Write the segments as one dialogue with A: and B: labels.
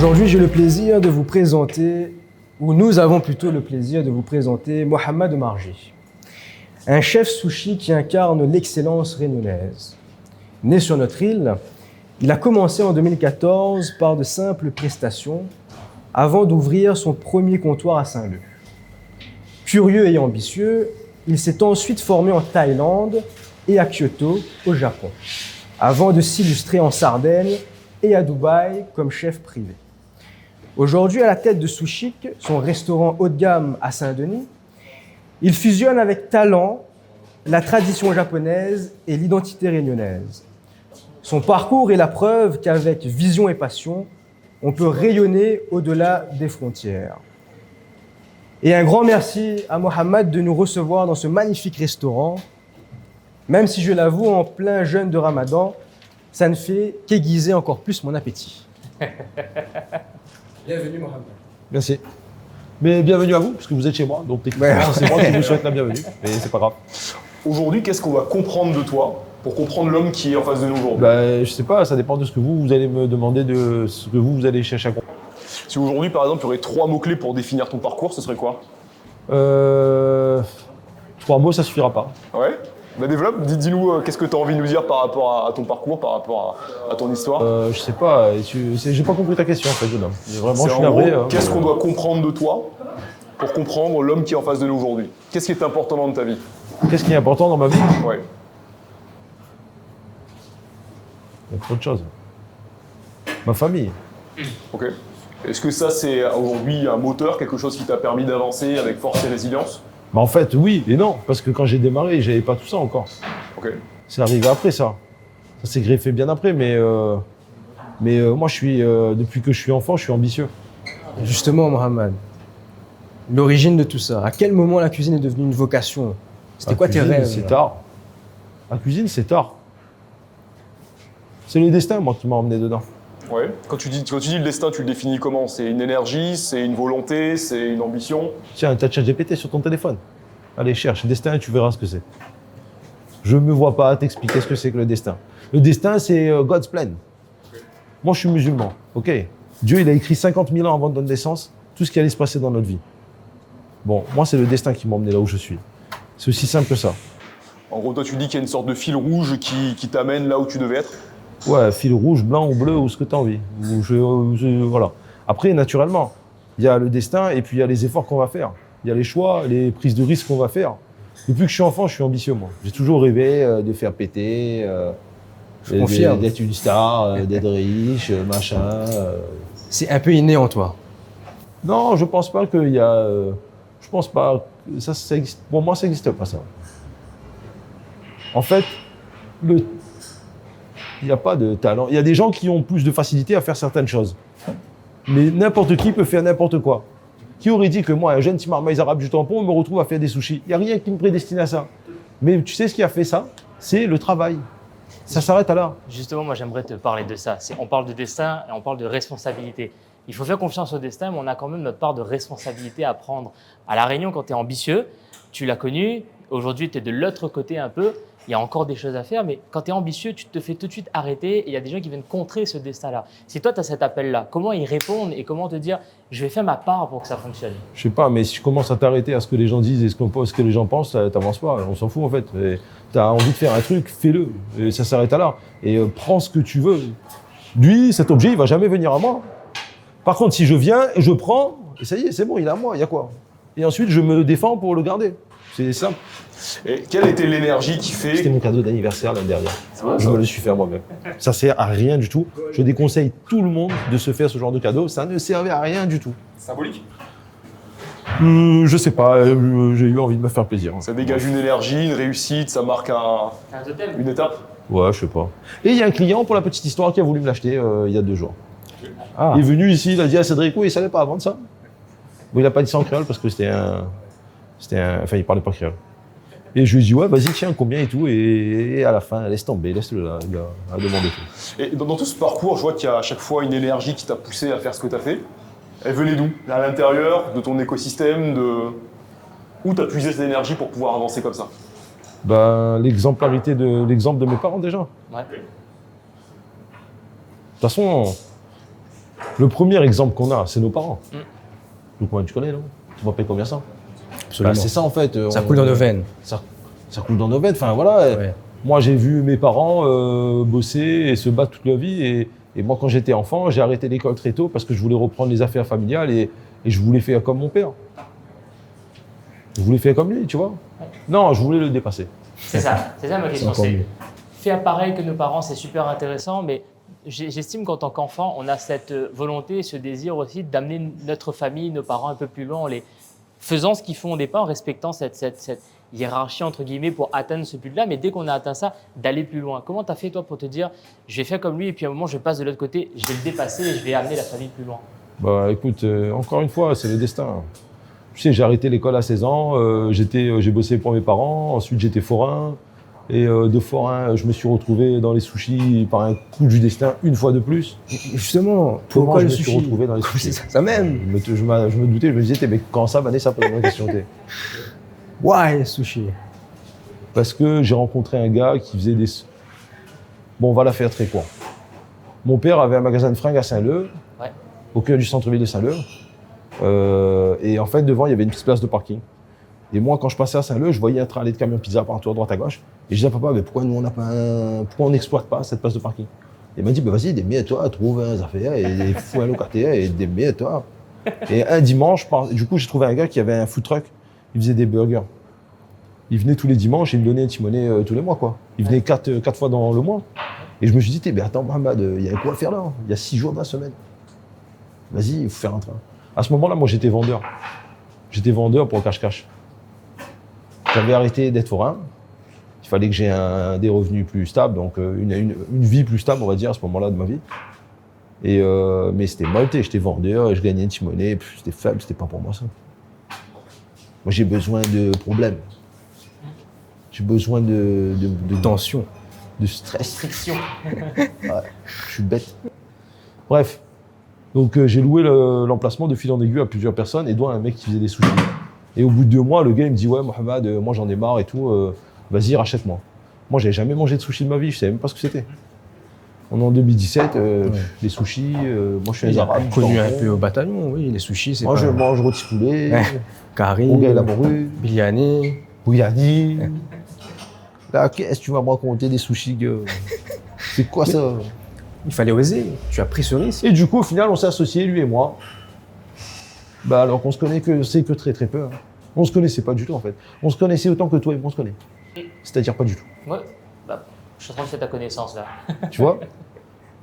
A: Aujourd'hui, j'ai le plaisir de vous présenter, ou nous avons plutôt le plaisir de vous présenter Mohamed Marji, un chef sushi qui incarne l'excellence réunionnaise. Né sur notre île, il a commencé en 2014 par de simples prestations avant d'ouvrir son premier comptoir à Saint-Leu. Curieux et ambitieux, il s'est ensuite formé en Thaïlande et à Kyoto, au Japon, avant de s'illustrer en Sardaigne et à Dubaï comme chef privé. Aujourd'hui, à la tête de Sushik, son restaurant haut de gamme à Saint-Denis, il fusionne avec talent la tradition japonaise et l'identité réunionnaise. Son parcours est la preuve qu'avec vision et passion, on peut rayonner au-delà des frontières. Et un grand merci à Mohamed de nous recevoir dans ce magnifique restaurant. Même si je l'avoue, en plein jeûne de Ramadan, ça ne fait qu'aiguiser encore plus mon appétit. Bienvenue Mohamed.
B: Merci. Mais bienvenue à vous, parce que vous êtes chez moi, donc techniquement, c'est moi qui vous souhaite la bienvenue, mais c'est pas grave.
C: Aujourd'hui, qu'est-ce qu'on va comprendre de toi pour comprendre l'homme qui est en face de nous aujourd'hui?
B: Je sais pas, ça dépend de ce que vous allez me demander, de ce que vous allez chercher à comprendre.
C: Si aujourd'hui, par exemple, tu aurais 3 mots-clés pour définir ton parcours, ce serait quoi?
B: 3 mots, ça suffira pas.
C: Ouais. Bah développe, dis-nous qu'est-ce que tu as envie de nous dire par rapport à ton parcours, par rapport à ton histoire.
B: Je sais pas, j'ai pas compris ta question en fait, jeune homme. Vraiment, je suis navré.
C: Qu'est-ce qu'on doit comprendre de toi pour comprendre l'homme qui est en face de nous aujourd'hui? Qu'est-ce qui est important dans ta vie?
B: Qu'est-ce qui est important dans ma vie?
C: Ouais.
B: Il y a trop de choses. Ma famille.
C: Ok. Est-ce que ça, c'est aujourd'hui un moteur, quelque chose qui t'a permis d'avancer avec force et résilience?
B: En fait, oui et non, parce que quand j'ai démarré, j'avais pas tout ça encore.
C: Ok.
B: C'est arrivé après ça. Ça s'est greffé bien après, mais moi, depuis que je suis enfant, je suis ambitieux.
A: Justement, Mohamed, l'origine de tout ça, à quel moment la cuisine est devenue une vocation? C'était quoi tes rêves?
B: C'est tard. La cuisine, c'est tard. C'est le destin, moi, qui m'a emmené dedans.
C: Ouais. Quand tu dis le destin, tu le définis comment? C'est une énergie, c'est une volonté, c'est une ambition?
B: Tiens, t'as ChatGPT sur ton téléphone. Allez, cherche destin et tu verras ce que c'est. Je ne me vois pas t'expliquer ce que c'est que le destin. Le destin, c'est God's plan. Moi, je suis musulman, ok? Dieu, il a écrit 50 000 ans avant notre naissance, tout ce qui allait se passer dans notre vie. Bon, moi, c'est le destin qui m'a emmené là où je suis. C'est aussi simple que ça.
C: En gros, toi, tu dis qu'il y a une sorte de fil rouge qui t'amène là où tu devais être?
B: Ouais, fil rouge, blanc ou bleu, ou ce que tu as envie. Voilà. Après, naturellement, il y a le destin et puis il y a les efforts qu'on va faire. Il y a les choix, les prises de risques qu'on va faire. Depuis que je suis enfant, je suis ambitieux, moi. J'ai toujours rêvé de faire péter, d'être une star, d'être riche, machin.
A: C'est un peu inné en toi.
B: Non, je pense pas qu'il y a... je pense pas... Ça existe, pour moi, ça n'existe pas, ça. En fait, il n'y a pas de talent. Il y a des gens qui ont plus de facilité à faire certaines choses. Mais n'importe qui peut faire n'importe quoi. Qui aurait dit que moi, un jeune petit marmaille arabe du tampon, me retrouve à faire des sushis? Il n'y a rien qui me prédestine à ça. Mais tu sais ce qui a fait ça? C'est le travail. Ça s'arrête à là.
D: Justement, moi, j'aimerais te parler de ça. On parle de destin et on parle de responsabilité. Il faut faire confiance au destin, mais on a quand même notre part de responsabilité à prendre. À La Réunion, quand tu es ambitieux, tu l'as connu. Aujourd'hui, tu es de l'autre côté un peu. Il y a encore des choses à faire, mais quand tu es ambitieux, tu te fais tout de suite arrêter et il y a des gens qui viennent contrer ce destin-là. Si toi, tu as cet appel-là, comment y répondre et comment te dire « je vais faire ma part pour que ça fonctionne »
B: Je sais pas, mais si tu commences à t'arrêter à ce que les gens disent et ce que les gens pensent, t'avances pas. On s'en fout en fait. Tu as envie de faire un truc, fais-le. Et ça s'arrête à là. Et prends ce que tu veux. Lui, cet objet, il va jamais venir à moi. Par contre, si je viens et je prends, et ça y est, c'est bon, il est à moi, il y a quoi? Et ensuite, je me défends pour le garder. C'est simple.
C: Et quelle était l'énergie qui fait...
B: C'était mon cadeau d'anniversaire l'année dernière. Je me le suis fait moi-même. Ça sert à rien du tout. Je déconseille tout le monde de se faire ce genre de cadeau. Ça ne servait à rien du tout.
C: Symbolique?
B: Je sais pas. J'ai eu envie de me faire plaisir.
C: Ça dégage une énergie, une réussite, ça marque une étape?
B: Ouais, je sais pas. Et il y a un client, pour la petite histoire, qui a voulu me l'acheter il y a 2 jours.
A: Ah.
B: Il est venu ici, il a dit à Cédric, oui, il savait pas vendre ça. Bon, il a pas dit ça en créole parce que enfin, il parlait pas créole. Et je lui ai dit, ouais, vas-y, tiens, combien et tout. Et à la fin, laisse tomber, laisse-le là, il a demandé tout.
C: Et dans tout ce parcours, je vois qu'il y a à chaque fois une énergie qui t'a poussé à faire ce que tu as fait. Elle venait d'où? À l'intérieur, de ton écosystème, où tu as puisé cette énergie pour pouvoir avancer comme ça?
B: L'exemplarité l'exemple de mes parents déjà.
D: Ouais.
B: De toute façon, Le premier exemple qu'on a, c'est nos parents. Donc, tu connais, non? Tu m'appelles combien ça?
A: Absolument.
B: Bah, c'est ça, en fait.
A: Ça coule dans nos veines.
B: Ça coule dans nos veines. Enfin, voilà.
A: Ouais.
B: Moi, j'ai vu mes parents bosser et se battre toute leur vie. Et moi, quand j'étais enfant, j'ai arrêté l'école très tôt parce que je voulais reprendre les affaires familiales et je voulais faire comme mon père. Je voulais faire comme lui, tu vois. Non, je voulais le dépasser.
D: C'est ça ma question.
A: encore
D: C'est
A: mieux.
D: faire pareil que nos parents, c'est super intéressant, mais j'estime qu'en tant qu'enfant, on a cette volonté, ce désir aussi d'amener notre famille, nos parents un peu plus loin, en les faisant ce qu'ils font au départ, en respectant cette hiérarchie entre guillemets pour atteindre ce but-là. Mais dès qu'on a atteint ça, d'aller plus loin. Comment tu as fait toi pour te dire, je vais faire comme lui et puis à un moment je passe de l'autre côté, je vais le dépasser et je vais amener la famille plus loin?
B: Bah écoute, encore une fois, c'est le destin. Tu sais, j'ai arrêté l'école à 16 ans, j'ai bossé pour mes parents, ensuite j'étais forain. Et de forain, je me suis retrouvé dans les sushis par un coup du destin une fois de plus.
A: Justement,
B: Comment
A: pourquoi
B: je
A: le
B: me suis
A: sushi?
B: retrouvé dans les
A: C'est
B: sushis?
A: ça même.
B: Je me doutais, je me disais, mais quand ça, Vanessa, pose la question.
A: Why sushi?
B: Parce que j'ai rencontré un gars qui faisait des... Bon, on va la faire très court. Mon père avait un magasin de fringues à Saint-Leu,
D: Ouais.
B: au cœur du centre-ville de Saint-Leu. Et en fait, devant, il y avait une petite place de parking. Et moi, quand je passais à Saint-Leu, je voyais un train aller de camions pizza partout à droite à gauche. Et je disais à papa, mais pourquoi nous, on n'a pas pourquoi on n'exploite pas cette place de parking? Et il m'a dit, bah, vas-y, démerde-toi, trouve un affaire et fous un locataire et démerde-toi. Et un dimanche, du coup, j'ai trouvé un gars qui avait un food truck. Il faisait des burgers. Il venait tous les dimanches et il me donnait un petit monnaie tous les mois, quoi. Il venait 4 fois dans le mois. Et je me suis dit, mais attends, Mohamed, il y a quoi à faire là? Il y a 6 jours dans la semaine. Vas-y, il faut faire un train. À ce moment-là, moi, j'étais vendeur. J'étais vendeur pour cache-cache. J'avais arrêté d'être forain. Il fallait que j'ai des revenus plus stables, donc une vie plus stable, on va dire, à ce moment-là de ma vie. Et, mais c'était mal, j'étais vendeur, et je gagnais une petite monnaie, c'était faible, c'était pas pour moi ça. Moi, j'ai besoin de problèmes. J'ai besoin de
A: Tension.
B: de stress.
D: Friction.
B: Ouais, je suis bête. Bref. Donc, j'ai loué l'emplacement de fil en aiguille à plusieurs personnes, et dont un mec qui faisait des sushis. Et au bout de 2 mois, le gars il me dit, ouais, Mohamed, moi j'en ai marre et tout, vas-y, rachète-moi. Moi, j'avais jamais mangé de sushis de ma vie, je savais même pas ce que c'était. On est en 2017, les sushis, moi je suis
A: Il
B: un
A: a
B: arabe.
A: connu un peu au bataillon, oui, les sushis, c'est
B: Moi,
A: pas...
B: je mange rôti poulet,
A: Curry,
B: rougail la morue,
A: biryani.
B: bouillani. Là, qu'est-ce que tu vas me raconter des sushis, gars? C'est quoi ça?
A: Il fallait oser. Tu as pris ce risque.
B: Et du coup, au final, on s'est associés, lui et moi. Bah, alors qu'on se connaît que très très peu. Hein. On se connaissait pas du tout en fait. On se connaissait autant que toi et moi on se connaît. C'est-à-dire pas du tout.
D: Ouais, bah, je suis en train de faire ta connaissance là.
B: Tu vois?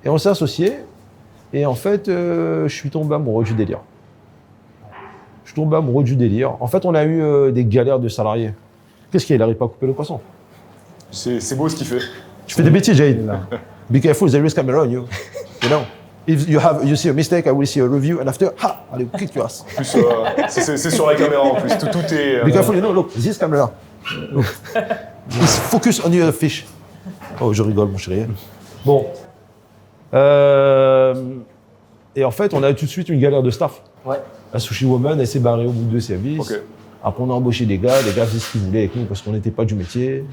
B: Et on s'est associés. Et en fait, je suis tombé amoureux du délire. Je suis tombé amoureux du délire. En fait, on a eu des galères de salariés. Qu'est-ce qu'il n'arrive pas à couper le poisson?
C: C'est beau ce qu'il fait.
B: Tu fais des bêtises, Jade. Be careful, there is camera on you. You know? If you see a mistake, I will see a review, and after, ha, allez, kick your ass.
C: En plus, c'est sur la caméra en plus. Tout est.
B: Be careful, you know, look, this camera. Look. It's focus on your fish. Oh, je rigole, mon chéri. Bon. Et en fait, on a tout de suite une galère de staff.
D: Ouais.
B: La sushi woman, elle s'est barrée au bout de 2 services.
C: Ok.
B: Après, on a embauché des gars faisaient ce qu'ils voulaient avec nous parce qu'on n'était pas du métier.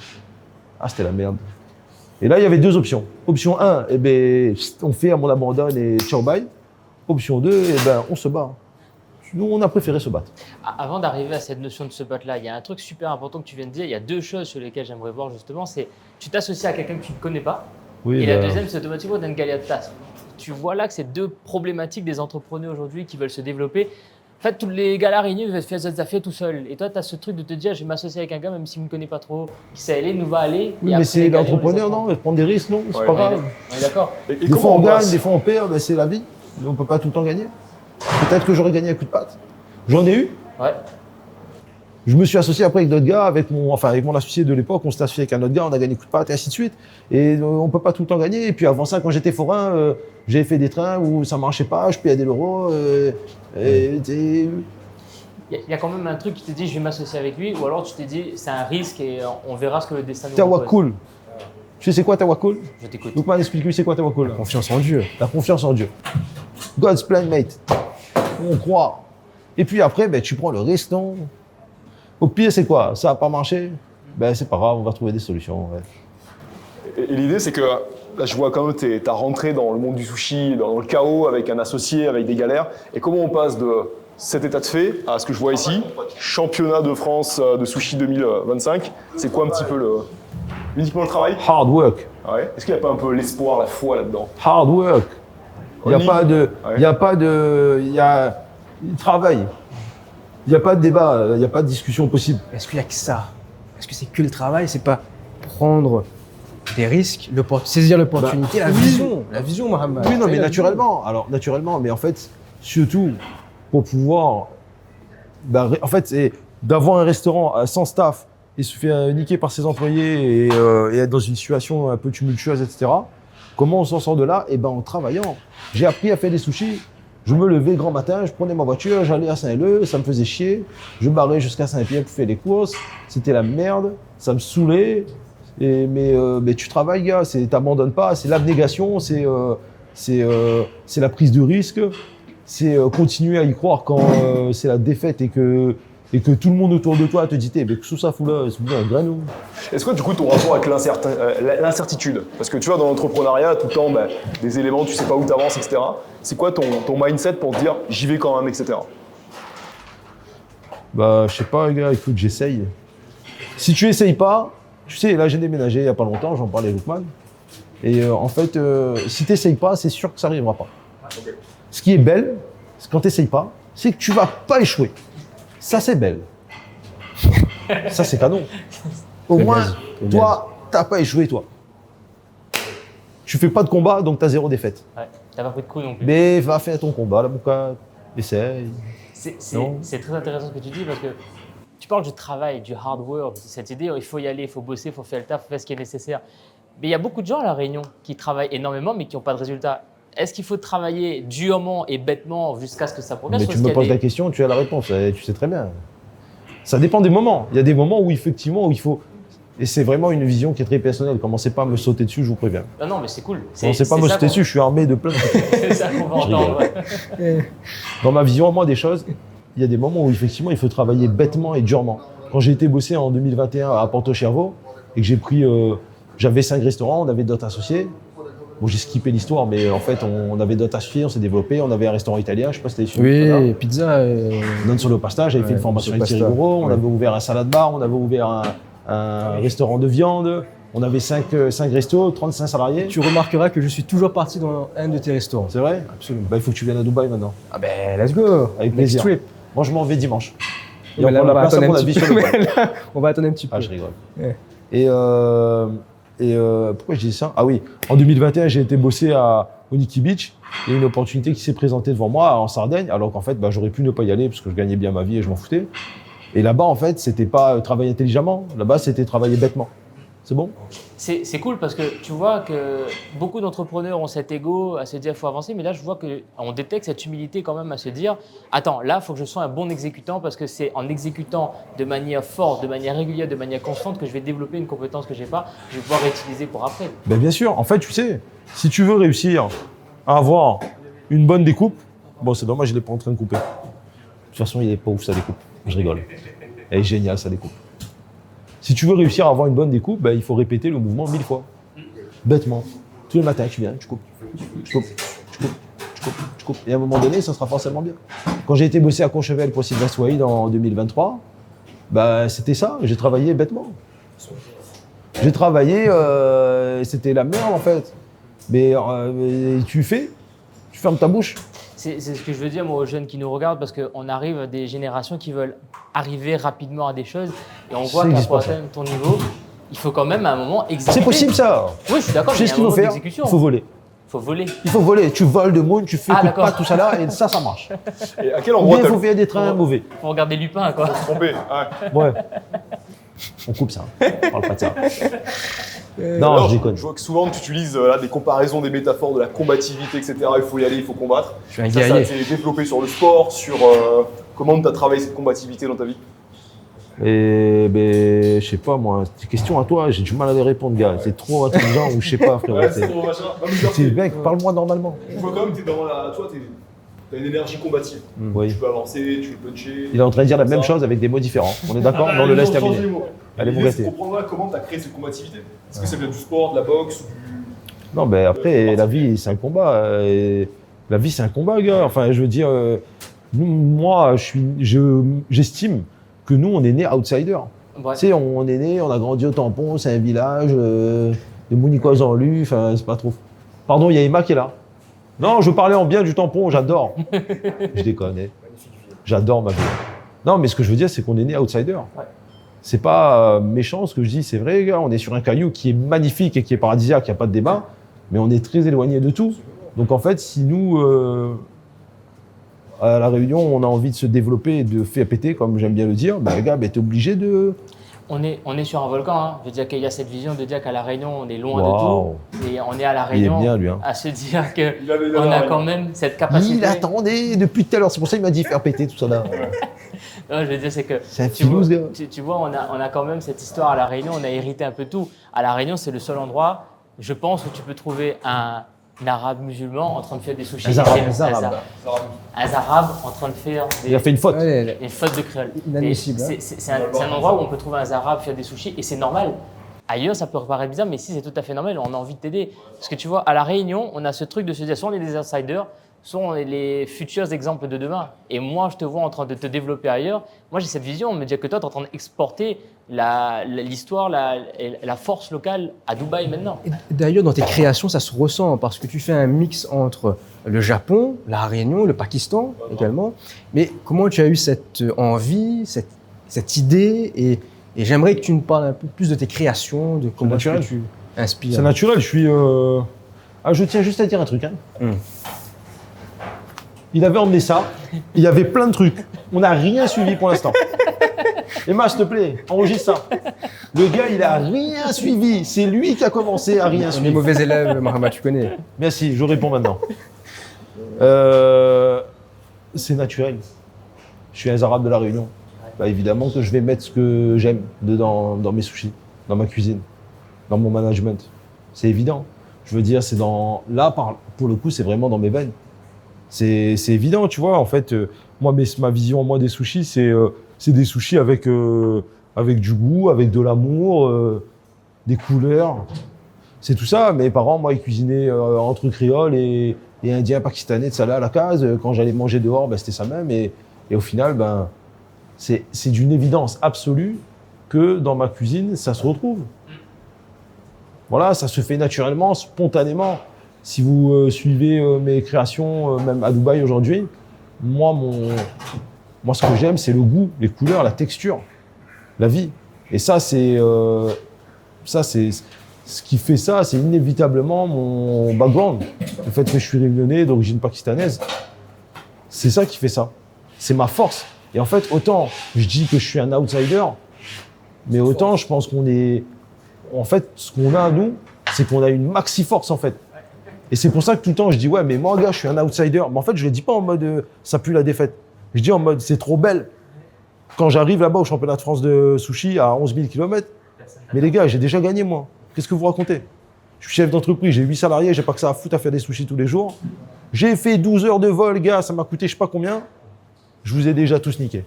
B: Ah, c'était la merde. Et là, il y avait 2 options. Option 1, eh ben, on ferme, on abandonne et ciao bye. Option 2, eh ben, on se bat. Nous, on a préféré se battre.
D: Avant d'arriver à cette notion de se battre là, il y a un truc super important que tu viens de dire. Il y a 2 choses sur lesquelles j'aimerais voir justement. C'est tu t'associes à quelqu'un que tu ne connais pas.
B: Oui,
D: Et la
B: bah,
D: deuxième, c'est automatiquement d'une galère de tasse. Tu vois là que c'est 2 problématiques des entrepreneurs aujourd'hui qui veulent se développer. En fait, tous les gars là réunis veulent faire des affaires tout seuls. Et toi, tu as ce truc de te dire, je vais m'associer avec un gars, même s'il ne me connaît pas trop, qui sait aller, nous va aller.
B: Oui,
D: et après,
B: mais c'est
D: les galères,
B: l'entrepreneur,
D: on les apprend.
B: non? Prendre des risques, non? C'est
C: Ouais,
B: pas
C: ouais,
B: grave.
D: On est d'accord.
C: Et
B: Des
C: comment
B: fois on gagne,
C: passe
B: des fois on perd, ben, c'est la vie. On ne peut pas tout le temps gagner. Peut-être que j'aurais gagné un coup de patte. J'en ai eu.
D: Ouais.
B: Je me suis associé après avec d'autres gars, avec mon associé de l'époque, on s'est associé avec un autre gars, on a gagné coup de patte et ainsi de suite. Et on peut pas tout le temps gagner. Et puis avant ça, quand j'étais forain, j'avais fait des trains où ça marchait pas, je payais des euros.
D: Il y a quand même un truc qui te dit, je vais m'associer avec lui, ou alors tu t'es dit, c'est un risque et on verra ce que le destin nous propose.
B: Tawakkul. Tu sais c'est quoi Tawakkul?
D: Je t'écoute.
B: Donc, explique-lui c'est quoi Tawakkul.
A: Confiance en Dieu.
B: La confiance en Dieu. God's plan, mate. On croit. Et puis après, ben, tu prends le risque, non? Au pire, c'est quoi? Ça n'a pas marché? Ben, c'est pas grave, on va trouver des solutions. Ouais.
C: Et l'idée, c'est que là, je vois quand même t'as rentré dans le monde du sushi, dans le chaos, avec un associé, avec des galères. Et comment on passe de cet état de fait à ce que je vois ici, championnat de France de sushi 2025. C'est quoi un petit peu uniquement le travail?
B: Hard work.
C: Ouais. Est-ce qu'il n'y a pas un peu l'espoir, la foi là-dedans?
B: Hard work. Il n'y a
C: Only.
B: pas de.
C: Ouais.
B: Il y a pas de. Il travaille. Il n'y a pas de débat, il n'y a pas de discussion possible.
A: Est-ce qu'il n'y a que ça? Est-ce que c'est que le travail? C'est pas prendre des risques, saisir l'opportunité, la vision, Mohamed.
B: Oui, non, mais
A: La
B: naturellement. Alors, naturellement, mais en fait, surtout pour pouvoir. En fait, c'est d'avoir un restaurant sans staff et se faire niquer par ses employés et être dans une situation un peu tumultueuse, etc. Comment on s'en sort de là? Eh ben, en travaillant. J'ai appris à faire des sushis. Je me levais grand matin, je prenais ma voiture, j'allais à Saint-Leu, ça me faisait chier. Je barrais jusqu'à Saint-Pierre pour faire les courses. C'était la merde, ça me saoulait. Mais tu travailles, gars, t'abandonnes pas. C'est l'abnégation, c'est la prise de risque. C'est continuer à y croire quand c'est la défaite et que tout le monde autour de toi te dit « mais sous ça fout là, c'est un grain. »
C: Est-ce que du coup ton rapport avec l'incertitude, parce que tu vois dans l'entrepreneuriat tout le temps des éléments, tu sais pas où tu avances, etc. C'est quoi ton mindset pour te dire j'y vais quand même, etc.
B: Bah je sais pas gars, écoute j'essaye. Si tu essayes pas, tu sais là j'ai déménagé il y a pas longtemps, j'en parlais à Lookman. Et en fait si t'essayes pas, c'est sûr que ça arrivera pas.
C: Okay.
B: Ce qui est belle, c'est quand t'essayes pas, c'est que tu vas pas échouer. Ça c'est belle. Ça c'est canon. Au moins, toi, t'as pas échoué, toi. Tu fais pas de combat, donc t'as 0 défaite.
D: Ouais, t'as pas pris de coup non plus.
B: Mais va faire ton combat, là, mon gars. Essaye.
D: C'est très intéressant ce que tu dis parce que tu parles du travail, du hard work, cette idée, il faut y aller, il faut bosser, il faut faire le taf, il faut faire ce qui est nécessaire. Mais il y a beaucoup de gens à La Réunion qui travaillent énormément mais qui n'ont pas de résultat. Est-ce qu'il faut travailler durement et bêtement jusqu'à ce que ça progresse?
B: Mais tu me poses la question, tu as la réponse, tu sais très bien. Ça dépend des moments. Il y a des moments où effectivement, où il faut... Et c'est vraiment une vision qui est très personnelle. Commencez pas à me sauter dessus, je vous préviens.
D: Non, mais c'est cool.
B: Commencez pas à me sauter dessus, je suis armé de plein de trucs.
D: C'est ça qu'on va entendre. Ouais.
B: Dans ma vision, moi, des choses, il y a des moments où effectivement, il faut travailler bêtement et durement. Quand j'ai été bosser en 2021 à Porto-Chervaux et que j'ai pris... j'avais 5 restaurants, on avait d'autres associés. Bon, j'ai skippé l'histoire, mais en fait, on avait d'autres associés, on s'est développé. On avait un restaurant italien, je sais pas si c'était
A: Oui, pizza.
B: Non solo pasta, j'avais fait une formation avec Thierry Gouraud. On avait ouvert un salade bar, on avait ouvert un restaurant de viande. On avait 5 restos, 35 salariés.
A: Tu remarqueras que je suis toujours parti dans un de tes restaurants.
B: C'est vrai?
A: Absolument.
B: Bah, il faut que tu viennes à Dubaï maintenant.
A: Ah ben, let's go.
B: Avec
A: Next
B: plaisir.
A: trip.
B: Moi, je m'en vais dimanche.
A: Ouais, là,
B: on a place à mon avis sur le
A: Mais là, on va attendre un petit peu.
B: Ah, je rigole.
A: Ouais.
B: Et pourquoi je dis ça? Ah oui, en 2021, j'ai été bosser à Oniki Beach. Il y a une opportunité qui s'est présentée devant moi en Sardaigne, alors qu'en fait, j'aurais pu ne pas y aller parce que je gagnais bien ma vie et je m'en foutais. Et là-bas, en fait, c'était pas travailler intelligemment. Là-bas, c'était travailler bêtement. C'est bon?
D: C'est cool parce que tu vois que beaucoup d'entrepreneurs ont cet ego à se dire il faut avancer, mais là je vois qu'on détecte cette humilité quand même à se dire attends, là il faut que je sois un bon exécutant parce que c'est en exécutant de manière forte, de manière régulière, de manière constante que je vais développer une compétence que j'ai pas, je vais pouvoir réutiliser pour après.
B: Ben bien sûr, en fait, tu sais, si tu veux réussir à avoir une bonne découpe, bon, c'est dommage, je l'ai pas en train de couper. De toute façon, il est pas ouf sa découpe. Je rigole. Elle est géniale sa découpe. Si tu veux réussir à avoir une bonne découpe, il faut répéter le mouvement 1000 fois. Bêtement. Tous les matins, tu viens, tu coupes, tu coupes, tu coupes, tu coupes, tu coupes. Et à un moment donné, ça sera forcément bien. Quand j'ai été bosser à Courchevel pour Sylvestre Waïd en 2023, c'était ça, j'ai travaillé bêtement. J'ai travaillé, c'était la merde en fait. Mais tu fermes ta bouche.
D: C'est ce que je veux dire moi aux jeunes qui nous regardent parce qu'on arrive à des générations qui veulent arriver rapidement à des choses et on voit qu'à pour atteindre ton niveau, il faut quand même à un moment exécuter.
B: C'est possible ça.
D: Oui, je suis d'accord.
B: Tu sais ce qu'il faut faire? Il faut voler.
D: Faut voler.
B: Il faut voler. Tu voles de monde, tu fais pas tout ça là et ça marche.
C: Et à quel endroit
B: il faut faire des trains mauvais.
D: Faut regarder Lupin quoi.
C: Trompé.
B: Ouais. On coupe ça. On parle pas de ça. Non,
C: Alors,
B: je déconne.
C: Je vois que souvent tu utilises des comparaisons, des métaphores de la combativité, etc. Il faut y aller, il faut combattre.
A: Je suis un
C: Ça
A: guerrier.
C: a été développé sur le sport, sur comment tu as travaillé cette combativité dans ta vie.
B: Et je sais pas moi, c'est question à toi, j'ai du mal à les répondre gars, c'est trop intelligent ou je sais pas frérot.
C: trop machin. Non, mais
B: C'est mec, parle-moi normalement.
C: je vois quand même que t'es dans la. Toi, t'as une énergie combative.
B: Oui.
C: Tu peux avancer, tu peux puncher.
B: Il est en train de dire la même chose avec des mots différents. On est d'accord? On le laisse terminer. Allez, mon
C: L'idée,
B: gâté.
C: c'est de comprendre comment tu as créé cette combativité. Est-ce que ça vient du sport, de la boxe ou
B: Non, mais après, la vie, c'est un combat. La vie, c'est un combat, gars. Enfin, je veux dire, moi, j'estime que nous, on est nés outsiders.
D: Ouais.
B: Tu sais, on est nés, on a grandi au Tampon, c'est un village, de Mounicoise en lu, enfin, c'est pas trop. Pardon, il y a Emma qui est là. Non, je parlais en bien du Tampon, j'adore. Je déconne. J'adore ma vie. Non, mais ce que je veux dire, c'est qu'on est nés outsiders.
D: Ouais.
B: C'est pas méchant ce que je dis, c'est vrai, gars. On est sur un caillou qui est magnifique et qui est paradisiaque, il n'y a pas de débat, mais on est très éloigné de tout. Donc en fait, si nous, à La Réunion, on a envie de se développer et de faire péter, comme j'aime bien le dire, bah, gars, bah, t'es obligé de.
D: On est sur un volcan. Hein. Je veux dire qu'il y a cette vision de dire qu'à La Réunion, on est loin
B: Wow.
D: de tout. Et on est à La
B: Il est
D: Réunion
B: bien, lui. Hein.
D: à se dire
C: Il avait
D: qu'on
C: la
D: a
C: Réunion.
D: quand même cette capacité.
B: Il attendait depuis tout à l'heure, c'est pour ça qu'il m'a dit faire péter tout ça là.
D: Non, je veux dire, c'est que
B: C'est un
D: tu vois,
B: filou, ce gars.
D: tu vois, on a quand même cette histoire à La Réunion, on a hérité un peu tout. À La Réunion, c'est le seul endroit, je pense, où tu peux trouver un arabe musulman en train de faire des sushis.
B: Un arabe.
D: Un arabe en train de faire
B: Il a fait une faute.
A: Ouais,
D: une faute de créole.
A: Inadmissible,
D: Et
A: hein.
D: c'est un endroit où on peut trouver un arabe faire des sushis et c'est normal. Ailleurs, ça peut paraître bizarre, mais ici, c'est tout à fait normal. On a envie de t'aider. Parce que tu vois, à La Réunion, on a ce truc de se dire soit on est des outsiders, soit on est les futurs exemples de demain. Et moi, je te vois en train de te développer ailleurs. Moi, j'ai cette vision, on me dit que toi, tu es en train d'exporter l'histoire, la force locale à Dubaï maintenant.
A: Et d'ailleurs, dans tes créations, ça se ressent parce que tu fais un mix entre le Japon, la Réunion, le Pakistan également. Mais comment tu as eu cette envie, cette idée et j'aimerais que tu nous parles un peu plus de tes créations, de comment est-ce que
B: naturel.
A: tu inspires.
B: C'est naturel, je suis. Ah, je tiens juste à dire un truc. Hein. Il avait emmené ça, il y avait plein de trucs. On n'a rien suivi pour l'instant. Emma, s'il te plaît, enregistre ça. Le gars, il a rien suivi. C'est lui qui a commencé à rien
A: On est
B: suivre.
A: mauvais élèves, Mohamed, tu connais.
B: Merci, je réponds maintenant. C'est naturel. Je suis un arabe de La Réunion. Bah, évidemment que je vais mettre ce que j'aime dedans dans mes sushis, dans ma cuisine, dans mon management. C'est évident. Je veux dire, c'est dans là pour le coup, c'est vraiment dans mes veines. C'est évident, tu vois. En fait, moi, ma vision moi des sushis, c'est des sushis avec du goût, avec de l'amour, des couleurs. C'est tout ça. Mes parents, moi, ils cuisinaient entre créoles et indiens, pakistanais, de ça là à la case. Quand j'allais manger dehors, ben, c'était ça même. Et au final, ben, c'est d'une évidence absolue que dans ma cuisine, ça se retrouve. Voilà, ça se fait naturellement, spontanément. Si vous suivez mes créations, même à Dubaï aujourd'hui, moi, ce que j'aime, c'est le goût, les couleurs, la texture, la vie. Et ça, c'est ce qui fait ça, c'est inévitablement mon background. Le fait que je suis réunionnais d'origine pakistanaise, c'est ça qui fait ça. C'est ma force. Et en fait, autant je dis que je suis un outsider, mais autant je pense qu'on est... En fait, ce qu'on a, nous, c'est qu'on a une maxi force, en fait. Et c'est pour ça que tout le temps, je dis, ouais, mais moi, gars, je suis un outsider. Mais en fait, je ne le dis pas en mode, ça pue la défaite. Je dis en mode, c'est trop belle. Quand j'arrive là-bas au championnat de France de sushi à 11 000 km, mais les gars, j'ai déjà gagné, moi. Qu'est-ce que vous racontez? Je suis chef d'entreprise, j'ai 8 salariés, j'ai pas que ça à foutre à faire des sushis tous les jours. J'ai fait 12 heures de vol, gars, ça m'a coûté je sais pas combien. Je vous ai déjà tous niqué.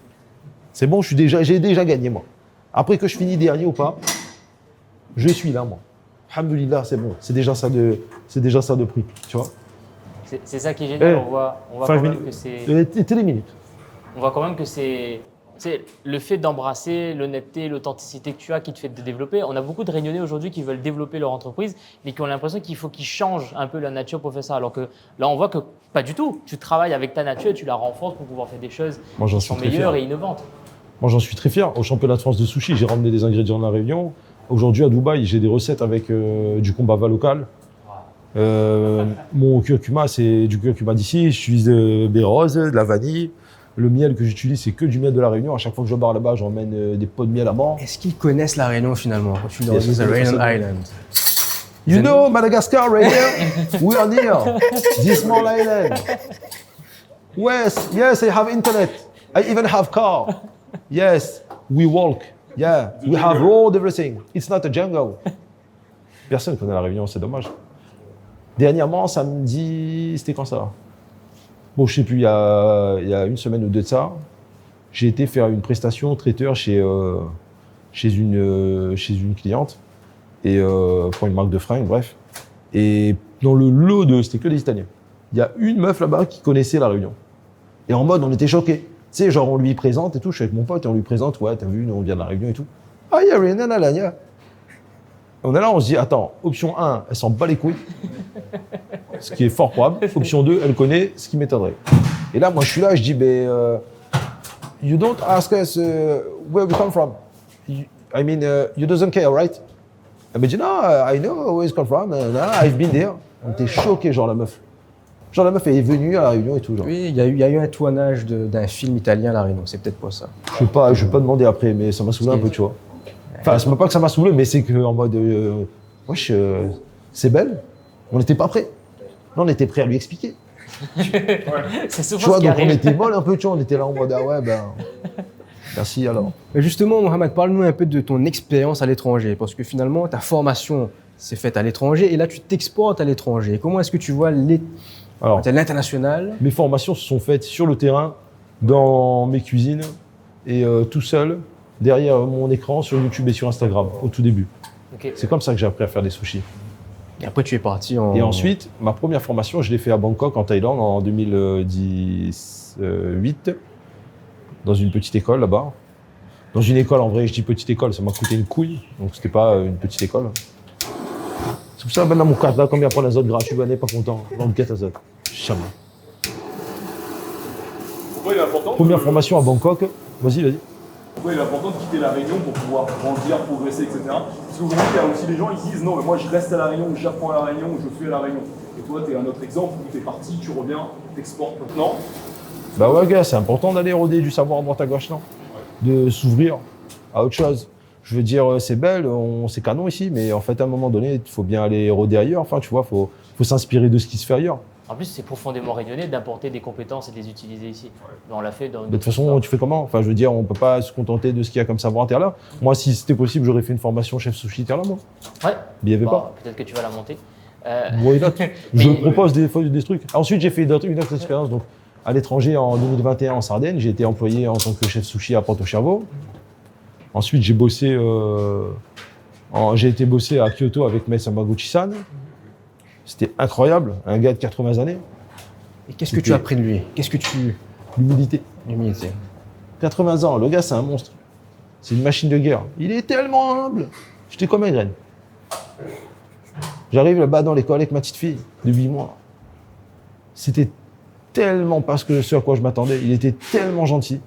B: C'est bon, j'ai déjà gagné, moi. Après que je finis dernier ou pas, je suis là, moi. Alhamdoulilah, c'est bon. C'est déjà ça de prix, tu vois.
D: C'est ça qui est génial.
B: Eh,
D: on voit quand
B: 5
D: même
B: minutes.
D: que c'est...
B: Télé minutes.
D: On voit quand même que c'est le fait d'embrasser l'honnêteté, l'authenticité que tu as qui te fait te développer. On a beaucoup de Réunionnais aujourd'hui qui veulent développer leur entreprise, mais qui ont l'impression qu'il faut qu'ils changent un peu la nature pour faire ça. Alors que là, on voit que pas du tout. Tu travailles avec ta nature et tu la renforces pour pouvoir faire des choses
B: Moi, j'en
D: qui
B: suis
D: sont
B: très
D: meilleures
B: fier.
D: et innovantes.
B: Moi, j'en suis très fier. Au championnat de France de sushi, j'ai ramené des ingrédients de la Réunion. Aujourd'hui, à Dubaï, j'ai des recettes avec du kombava local. Mon curcuma, c'est du curcuma d'ici. J'utilise des roses, de la vanille. Le miel que j'utilise, c'est que du miel de la Réunion. À chaque fois que je barre là-bas, j'emmène des pots de miel à bord.
A: Est-ce qu'ils connaissent la Réunion finalement quand tu leur
B: Yes,
A: dis The Réunion
B: yes.
A: Island?
B: You know Madagascar right here? We are near this small island. Yes, I have internet. I even have car. Yes, we walk. Yeah, we have road, everything. It's not a jungle. Personne ne connaît la Réunion, c'est dommage. Dernièrement, samedi, c'était quand ça? Bon, je sais plus, il y a une semaine ou deux de ça, j'ai été faire une prestation traiteur chez une cliente et pour une marque de fringues, bref. Et dans le lot c'était que des Italiens. Il y a une meuf là-bas qui connaissait la Réunion. Et en mode, on était choqués. Tu sais, genre, on lui présente et tout, je suis avec mon pote et on lui présente, ouais, t'as vu, nous, on vient de la Réunion et tout. Ah, il y a rien, là. On est là, on se dit, attends, option 1, elle s'en bat les couilles. Ce qui est fort probable. Option 2, elle connaît, ce qui m'étonnerait. Et là, moi, je suis là, je dis, you don't ask us where we come from. You doesn't care, right? Elle me dit, no, I know where you come from, I've been there. On était choqués, genre, la meuf. Genre, la meuf, elle est venue à la Réunion et tout, genre.
A: Oui, il y a eu un tournage d'un film italien à La Réunion, c'est peut-être pas ça.
B: Je vais pas demander après, mais ça m'a saoulé un peu, tu vois. Enfin, c'est même pas que ça m'a saoulé, mais c'est qu'en mode, wesh, c'est belle. On n'était pas prêts. Non, on était prêts à lui expliquer.
D: C'est souvent
B: Tu vois,
D: ce qui
B: donc on
D: arrive.
B: était molle un peu, tu vois, on était là en mode, ah ouais, merci alors.
A: Mais justement, Mohamed, parle-nous un peu de ton expérience à l'étranger, parce que finalement, ta formation s'est faite à l'étranger, et là, tu t'exportes à l'étranger. Comment est-ce que tu vois
B: Alors,
A: l'international?
B: mes formations se sont faites sur le terrain, dans mes cuisines, et tout seul, derrière mon écran, sur YouTube et sur Instagram, au tout début.
D: Ok.
B: C'est comme ça que j'ai appris à faire des sushis.
A: Et après, tu es parti en...
B: Et ensuite, ma première formation, je l'ai fait à Bangkok, en Thaïlande, en 2018, dans une petite école là-bas. Dans une école, en vrai, je dis petite école, ça m'a coûté une couille, donc c'était pas une petite école. C'est pour ça, ben, dans mon cadre, là, combien prend les autres gratuits, ben, n'est pas content. Dans le gâte à autres. Jamais.
C: Pourquoi il est important
B: Première formation à Bangkok. Vas-y.
C: Pourquoi il est important de quitter la Réunion pour pouvoir grandir, progresser, etc. Parce qu'aujourd'hui, il y a aussi des gens qui disent non, mais moi je reste à la Réunion, j'apprends à la Réunion, je fais à la Réunion. Et toi, tu es un autre exemple où tu es parti, tu reviens, t'exportes maintenant.
B: Bah ouais, gars, c'est important d'aller rôder du savoir à droite à gauche, non? De s'ouvrir à autre chose. Je veux dire, c'est belle, c'est canon ici, mais en fait, à un moment donné, il faut bien aller rôder ailleurs. Enfin, tu vois, faut s'inspirer de ce qui se fait ailleurs.
D: En plus, c'est profondément réunionnais d'importer des compétences et de les utiliser ici. On l'a fait dans.
B: De toute façon, tu fais comment? Enfin, je veux dire, on peut pas se contenter de ce qu'il y a comme savoir à terre là. Moi, si c'était possible, j'aurais fait une formation chef sushi terre là, moi.
D: Ouais.
B: Mais il y avait
D: Bah,
B: pas.
D: peut-être que tu vas la monter.
B: Why not? Je propose des trucs. Ensuite, j'ai fait une autre expérience. Donc, à l'étranger, en 2021, en Sardaigne, j'ai été employé en tant que chef sushi à Porto-Cervo. Ensuite, j'ai bossé, j'ai été bosser à Kyoto avec Mei Samaguchi-san. C'était incroyable, un gars de 80 années.
A: Et qu'est-ce que tu as appris de lui?
B: L'humilité.
A: L'humilité.
B: 80 ans, le gars, c'est un monstre. C'est une machine de guerre. Il est tellement humble. J'étais comme un graine. J'arrive là-bas dans l'école avec ma petite fille de 8 mois. C'était tellement pas ce à quoi je m'attendais. Il était tellement gentil.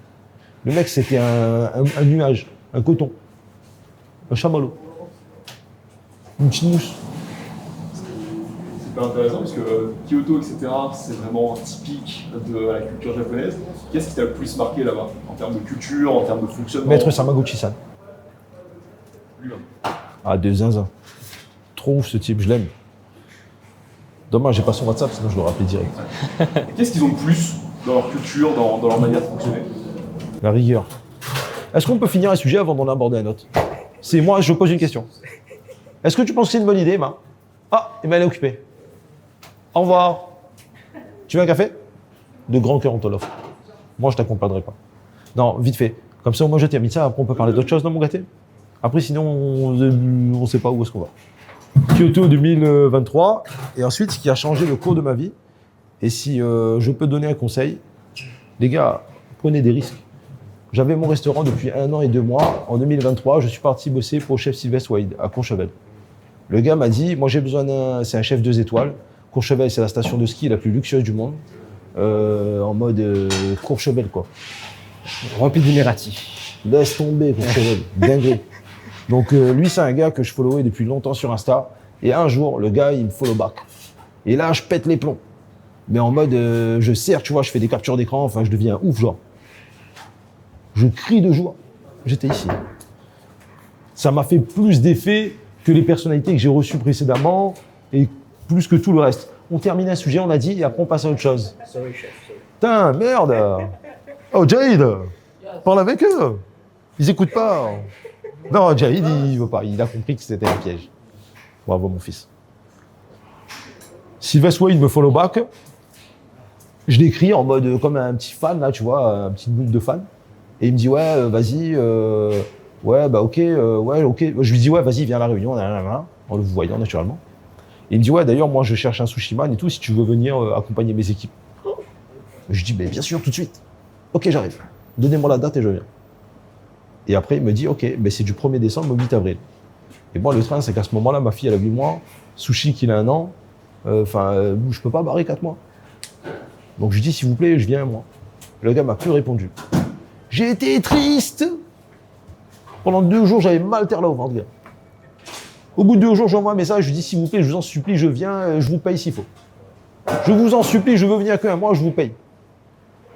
B: Le mec, c'était un nuage, un coton, un chamallow, une petite mousse.
C: C'est super intéressant parce que Kyoto, etc., c'est vraiment typique de la culture japonaise. Qu'est-ce qui t'a le plus marqué là-bas, en termes de culture, en termes de fonctionnement?
B: Maître Samaguchi-san.
C: Lui-même.
B: Ah, de zinzin. Trop ouf ce type, je l'aime. Dommage, j'ai pas son WhatsApp, sinon je l'aurais appelé direct.
C: Et qu'est-ce qu'ils ont de plus dans leur culture, dans leur manière de fonctionner?
B: La rigueur. Est-ce qu'on peut finir un sujet avant d'en aborder un autre? C'est moi, je pose une question. Est-ce que tu penses que c'est une bonne idée, Emma? Ah, Emma, elle est occupée. Au revoir. Tu veux un café? De grand cœur, on te l'offre. Moi, je t'accompagnerai pas. Non, vite fait. Comme ça, moi, je termine ça. Après, on peut parler d'autre chose, non, mon gâté? Après, sinon, on sait pas où est-ce qu'on va. Kyoto 2023. Et ensuite, ce qui a changé le cours de ma vie, et si je peux donner un conseil, les gars, prenez des risques. J'avais mon restaurant depuis 1 an et 2 mois. En 2023, je suis parti bosser pour chef Sylvestre Wade à Courchevel. Le gars m'a dit, moi j'ai besoin d'un... C'est un chef 2 étoiles. Courchevel, c'est la station de ski la plus luxueuse du monde. En mode Courchevel, quoi.
A: Rempli d'émiratifs.
B: Laisse tomber, Courchevel. Dinguerie. Donc lui, c'est un gars que je followais depuis longtemps sur Insta. Et un jour, le gars, il me follow back. Et là, je pète les plombs. Mais en mode, je serre, tu vois, je fais des captures d'écran. Enfin, je deviens ouf, genre. Je crie de joie. J'étais ici. Ça m'a fait plus d'effet que les personnalités que j'ai reçues précédemment et plus que tout le reste. On termine un sujet, on a dit, et après on passe à autre chose.
A: Sorry, chef.
B: Putain, merde! Oh, Jade! Parle avec eux! Ils écoutent pas! Non, Jade, il veut pas. Il a compris que c'était un piège. Bravo, mon fils. Sylvestre Wade me follow back. Je l'écris en mode comme un petit fan, là, tu vois, un petit groupe de fans. Et il me dit, ouais, vas-y, ouais, bah ok, ouais, ok. Je lui dis, ouais, vas-y, viens à la réunion, en le voyant naturellement. Et il me dit, ouais, d'ailleurs, moi, je cherche un sushiman et tout, si tu veux venir accompagner mes équipes. Je dis, bien sûr, tout de suite. Ok, j'arrive. Donnez-moi la date et je viens. Et après, il me dit, ok, c'est du 1er décembre au 8 avril. Et moi, le train, c'est qu'à ce moment-là, ma fille, elle a 8 mois, Sushi, qu'il a 1 an, je peux pas barrer 4 mois. Donc, je lui dis, s'il vous plaît, je viens, moi. Le gars m'a plus répondu. J'ai été triste. Pendant 2 jours, j'avais mal terre là au ventre, gars. Au bout de 2 jours, j'envoie un message, je lui dis, s'il vous plaît, je vous en supplie, je viens, je vous paye s'il faut. Je vous en supplie, je veux venir qu'un mois, je vous paye.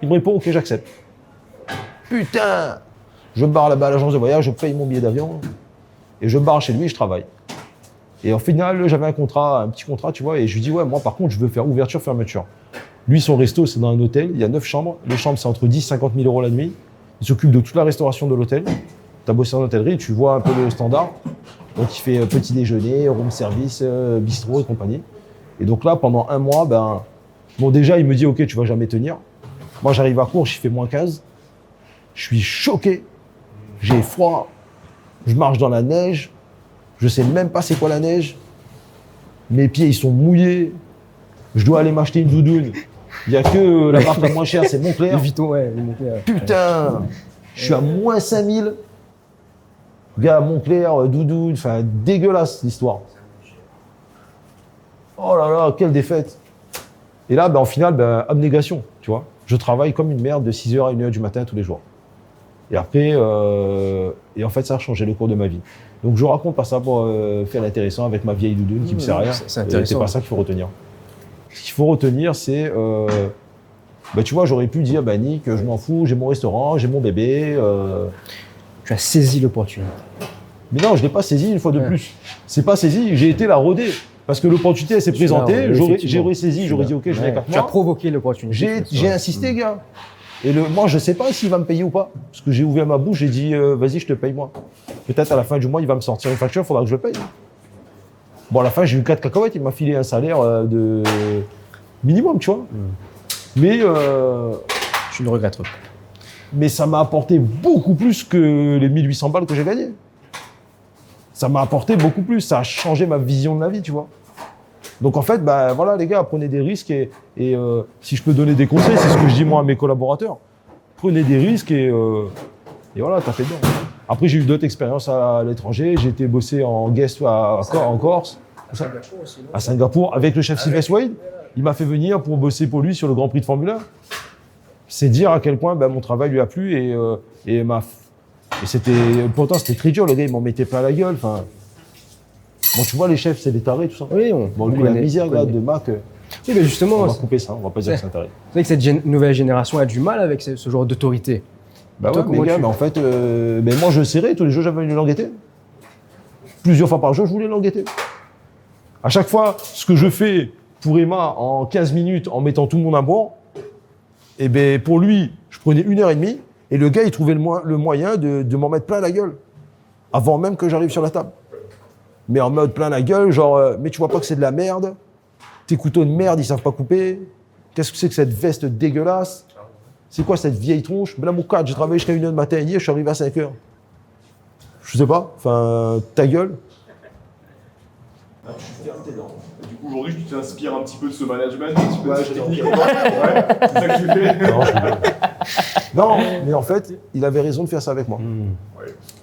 B: Il me répond, ok, j'accepte. Putain! Je me barre là-bas à l'agence de voyage, je paye mon billet d'avion, et je me barre chez lui et je travaille. Et au final, j'avais un petit contrat, tu vois, et je lui dis, ouais, moi par contre, je veux faire ouverture, fermeture. Lui, son resto, c'est dans un hôtel, il y a 9 chambres. Les chambres, c'est entre 10 et 50 000 euros la nuit. Il s'occupe de toute la restauration de l'hôtel. Tu as bossé en hôtellerie, tu vois un peu le standard. Donc, il fait petit déjeuner, room service, bistrot et compagnie. Et donc là, pendant 1 mois, déjà, il me dit, ok, tu vas jamais tenir. Moi, j'arrive à Courges, il fait -15. Je suis choqué. J'ai froid. Je marche dans la neige. Je sais même pas c'est quoi la neige. Mes pieds, ils sont mouillés. Je dois aller m'acheter une doudoune. Il n'y a que la marque la moins chère, c'est Moncler.
A: Vuitton, ouais, Moncler.
B: Putain, je suis à -5000. Gars, Moncler, doudoune, enfin, dégueulasse l'histoire. Oh là là, quelle défaite. Et là, en final, abnégation, tu vois. Je travaille comme une merde de 6h à 1h du matin tous les jours. Et après, et en fait, ça a changé le cours de ma vie. Donc, je raconte pas ça pour faire l'intéressant avec ma vieille doudoune qui me sert à rien.
A: C'est intéressant.
B: C'est pas ça qu'il faut retenir. Ce qu'il faut retenir, c'est, tu vois, j'aurais pu dire, Nick, je m'en fous, j'ai mon restaurant, j'ai mon bébé.
A: Tu as saisi l'opportunité.
B: Mais non, je l'ai pas saisi une fois de plus. C'est pas saisi, j'ai été la rôder. Parce que l'opportunité, elle s'est présentée, j'aurais saisi, j'aurais dit, ok, je viens 4 mois.
A: Tu as provoqué l'opportunité.
B: J'ai insisté, gars. Et moi, je sais pas s'il va me payer ou pas. Parce que j'ai ouvert ma bouche, j'ai dit, vas-y, je te paye moi. Peut-être à la fin du mois, il va me sortir une facture, il faudra que je le paye. Bon, à la fin, j'ai eu 4 cacahuètes, il m'a filé un salaire de minimum, tu vois. Mais
A: je ne regrette pas.
B: Mais ça m'a apporté beaucoup plus que les 1800 balles que j'ai gagnées. Ça m'a apporté beaucoup plus, ça a changé ma vision de la vie, tu vois. Donc en fait, voilà les gars, prenez des risques et si je peux donner des conseils, c'est ce que je dis moi à mes collaborateurs. Prenez des risques et voilà, t'as fait dedans. Après, j'ai eu d'autres expériences à l'étranger, j'ai été bosser en guest en Corse, à Singapour, avec le chef Sylvestre Wade. Il m'a fait venir pour bosser pour lui sur le Grand Prix de Formule 1. C'est dire à quel point mon travail lui a plu et pourtant c'était très dur, le gars il m'en mettait plein la gueule. Enfin, bon, tu vois les chefs c'est des tarés tout ça.
A: Oui,
B: lui la misère là, de Mac.
A: Oui, mais justement,
B: on va couper ça, on va pas dire que c'est un taré.
A: C'est vrai que cette nouvelle génération a du mal avec ce genre d'autorité.
B: En fait, moi je serrais tous les jours, j'avais une languette. Plusieurs fois par jour, je voulais une languette. À chaque fois, ce que je fais pour Emma en 15 minutes en mettant tout le monde à bord, pour lui, je prenais 1h30 et le gars, il trouvait le moyen de m'en mettre plein la gueule avant même que j'arrive sur la table. Mais en mode plein la gueule, genre, mais tu vois pas que c'est de la merde, tes couteaux de merde, ils savent pas couper, qu'est-ce que c'est que cette veste dégueulasse, c'est quoi cette vieille tronche, mais là, mon cadre, j'ai travaillé jusqu'à 1h du matin, hier, je suis arrivé à 5h. Je sais pas, enfin, ta gueule.
C: Tu fermes tes dents. Du coup, aujourd'hui, tu t'inspires un petit peu de ce management, un petit peu de cette technique. Ouais, c'est ça que tu fais.
B: Non, mais en fait, il avait raison de faire ça avec moi.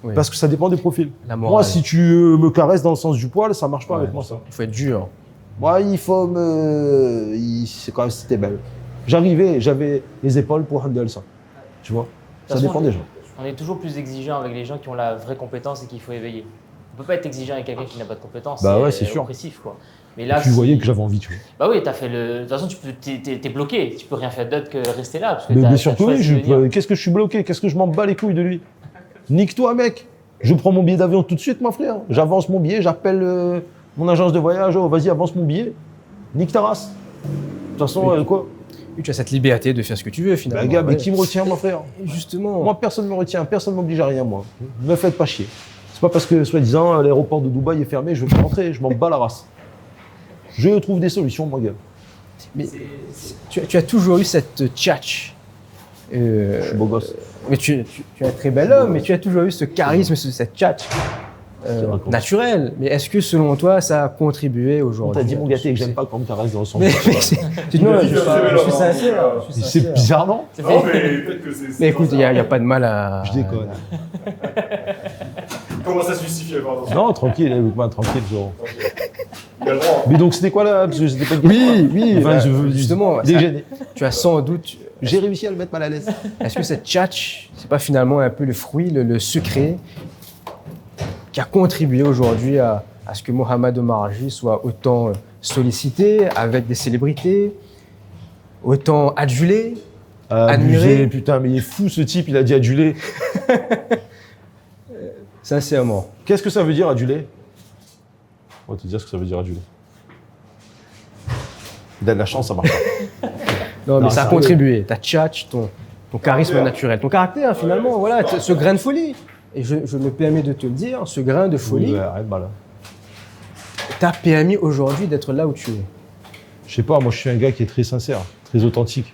A: Oui.
B: Parce que ça dépend des profils.
A: Moi,
B: si tu me caresses dans le sens du poil, ça marche pas avec moi, ça.
A: Il faut être dur.
B: Moi, c'est quand même, c'était belle. J'avais les épaules pour handle ça. Tu vois, ça dépend des gens.
D: On est toujours plus exigeant avec les gens qui ont la vraie compétence et qu'il faut éveiller. On peut pas être exigeant avec quelqu'un qui n'a pas de compétence.
B: C'est sûr.
D: Oppressif, quoi. Mais là,
B: tu voyais que j'avais envie, tu vois.
D: Bah oui, t'as fait de toute façon, t'es bloqué. Tu peux rien faire d'autre que rester là. Parce que
B: mais bien sûr que oui. Qu'est-ce que je suis bloqué? Qu'est-ce que je m'en bats les couilles de lui? Nique-toi, mec. Je prends mon billet d'avion tout de suite, mon frère. J'avance mon billet, j'appelle mon agence de voyage. Oh, vas-y, avance mon billet. Nique ta race. De toute façon, quoi?
A: Tu as cette liberté de faire ce que tu veux, finalement.
B: Gars, mais qui me retient, mon frère?
A: Justement.
B: Moi, personne ne me retient. Personne ne m'oblige à rien, moi. Ne me faites pas chier. C'est pas parce que, soi-disant, l'aéroport de Dubaï est fermé, je veux pas rentrer. Je m'en bats la race. Je trouve des solutions, mon gars.
A: Mais tu as toujours eu cette tchatch.
B: Je suis beau gosse.
A: Mais tu es un très bel homme, mais tu as toujours eu ce charisme, cette tchatch. naturel. Mais est-ce que selon toi, ça a contribué aujourd'hui?
B: On t'a dit,
A: à
B: mon
A: ton
B: gâté, que
A: succès?
B: j'aime pas quand on me caresse dans le sang.
A: Non, je suis sincère. je suis
B: C'est
A: sincère.
B: bizarre, non?
D: C'est
C: Non,
D: fait.
C: mais peut-être que c'est.
A: Mais écoute, il n'y a pas de mal à.
B: Je déconne.
C: Comment ça se justifie, pardon?
B: Non, tranquille, écoute-moi, tranquille, Zoro.
C: Il a le droit.
B: Mais donc, c'était quoi là? Parce que c'était pas une
A: Oui,
B: Enfin, je veux
A: justement, ça-
B: déjeuner.
A: tu as sans doute.
B: J'ai réussi à le mettre mal à l'aise.
A: Est-ce que cette tchatch, c'est pas finalement un peu le fruit, le secret qui a contribué aujourd'hui à ce que Mohamed Omarjee soit autant sollicité avec des célébrités, autant adulé? Admiré.
B: Abusé, putain, mais il est fou ce type, il a dit adulé.
A: Sincèrement.
B: Qu'est-ce que ça veut dire adulé? On va te dire ce que ça veut dire adulé. Il a de la chance, ça marche pas.
A: Non, mais
B: Non,
A: ça a
B: sérieux.
A: contribué. Ta tchatch, ton charisme naturel, ton caractère finalement, voilà, ce grain de folie. Et je me permets de te le dire, ce grain de folie
B: Ouais, arrête, bah là.
A: t'a permis aujourd'hui d'être là où tu es.
B: Je sais pas, moi je suis un gars qui est très sincère, très authentique,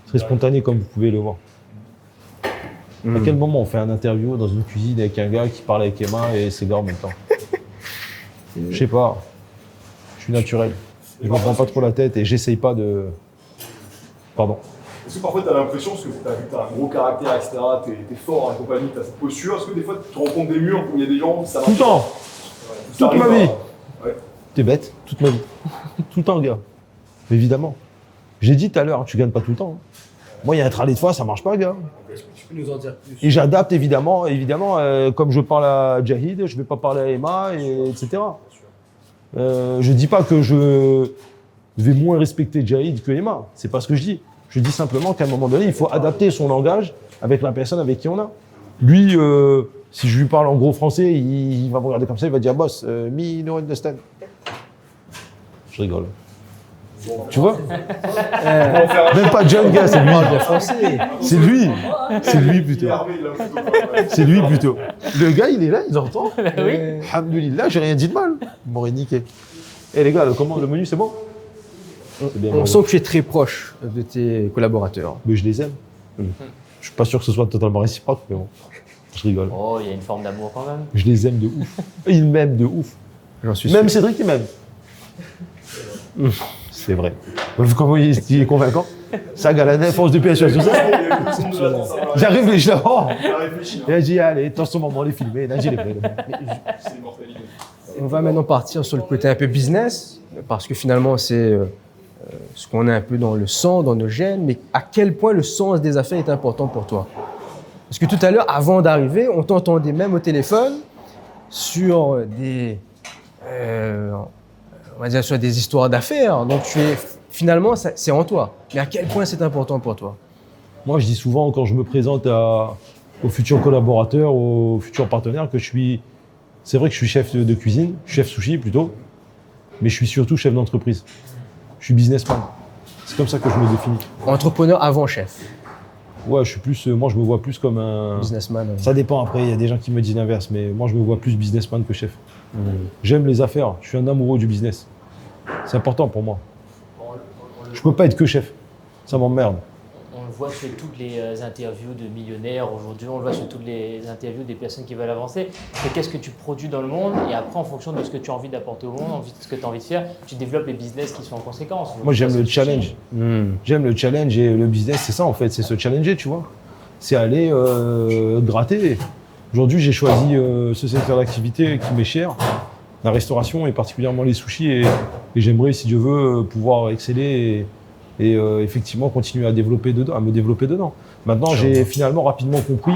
B: très spontané comme vous pouvez le voir. À quel moment on fait un interview dans une cuisine avec un gars qui parle avec les mains et ses gars en même temps? Je sais pas. Je suis naturel. Je me prends pas trop la tête et j'essaye pas de. Pardon.
C: Est-ce que parfois tu as l'impression, parce que tu as vu que tu as un gros caractère, etc., tu es fort et compagnie, tu as cette posture, est-ce que des fois tu te rencontres des murs où il y a des gens, ça
B: Tout le temps,
C: ça
B: toute ma
C: arrive
B: vie.
C: pas. Ouais.
B: T'es bête, toute ma vie. Tout le temps, gars. Évidemment. J'ai dit tout à l'heure, tu gagnes pas tout le temps. Moi, il y a un trallé de fois, ça marche pas, gars.
A: Tu peux nous en dire plus?
B: Et j'adapte évidemment, comme je parle à Jahid, je vais pas parler à Emma, etc. Je dis pas que je vais moins respecter Jahid que Emma, c'est pas ce que je dis. Je dis simplement qu'à un moment donné, il faut adapter son langage avec la personne avec qui on a. Lui, si je lui parle en gros français, il va me regarder comme ça, il va dire boss, me no understand. Je rigole. Tu vois? Même pas John, gars, c'est lui.
A: Bien français.
B: C'est lui. C'est lui plutôt.
C: Il est armé, là, plutôt.
B: C'est lui plutôt. Le gars, il est là, il entend.
D: Oui.
B: Alhamdoulilah, j'ai rien dit de mal. Il m'aurait niqué. Eh les gars, le menu, c'est bon? C'est bien,
A: On
B: bon.
A: sent que tu es très proche de tes collaborateurs.
B: Mais je les aime. Je suis pas sûr que ce soit totalement réciproque, mais bon. Je rigole.
D: Oh, il y a une forme d'amour quand même.
B: Je les aime de ouf. Ils m'aiment de ouf.
A: J'en suis
B: Même
A: sûr.
B: Cédric, il m'aime. C'est vrai. Vous comment il est convaincant? Ça, Galanet, force de PSU, tout ça. J'ai réfléchi d'abord.
C: Il a réfléchi,
B: Il a dit, allez, dans ce moment, les filmer. Là, j'ai les prêts.
C: c'est l'immortalité.
A: On va maintenant partir sur le côté un peu business, parce que finalement, c'est ce qu'on a un peu dans le sang, dans nos gènes, mais à quel point le sens des affaires est important pour toi? Parce que tout à l'heure, avant d'arriver, on t'entendait même au téléphone sur des, on va dire sur des histoires d'affaires. Donc finalement, c'est en toi. Mais à quel point c'est important pour toi?
B: Moi, je dis souvent, quand je me présente aux futurs collaborateurs, aux futurs partenaires, que c'est vrai que je suis chef de cuisine, chef sushi plutôt, mais je suis surtout chef d'entreprise. Je suis businessman. C'est comme ça que je me définis.
A: Entrepreneur avant chef,
B: Ouais, moi, je me vois plus comme un.
A: businessman.
B: Ça dépend après, il y a des gens qui me disent l'inverse, mais moi, je me vois plus businessman que chef. J'aime les affaires, je suis un amoureux du business. C'est important pour moi. Je peux pas être que chef. Ça m'emmerde.
D: On le voit sur toutes les interviews de millionnaires aujourd'hui, on le voit sur toutes les interviews des personnes qui veulent avancer. C'est qu'est-ce que tu produis dans le monde et après, en fonction de ce que tu as envie d'apporter au monde, de ce que tu as envie de faire, tu développes les business qui sont en conséquence.
B: Moi, j'aime
D: Ça,
B: le
D: c'est
B: challenge. J'aime le challenge et le business, c'est ça en fait, c'est se challenger, tu vois. C'est aller gratter. Aujourd'hui, j'ai choisi ce secteur d'activité qui m'est cher, la restauration et particulièrement les sushis. Et j'aimerais, si Dieu veut, pouvoir exceller et effectivement continuer à me développer dedans. Maintenant, j'ai finalement rapidement compris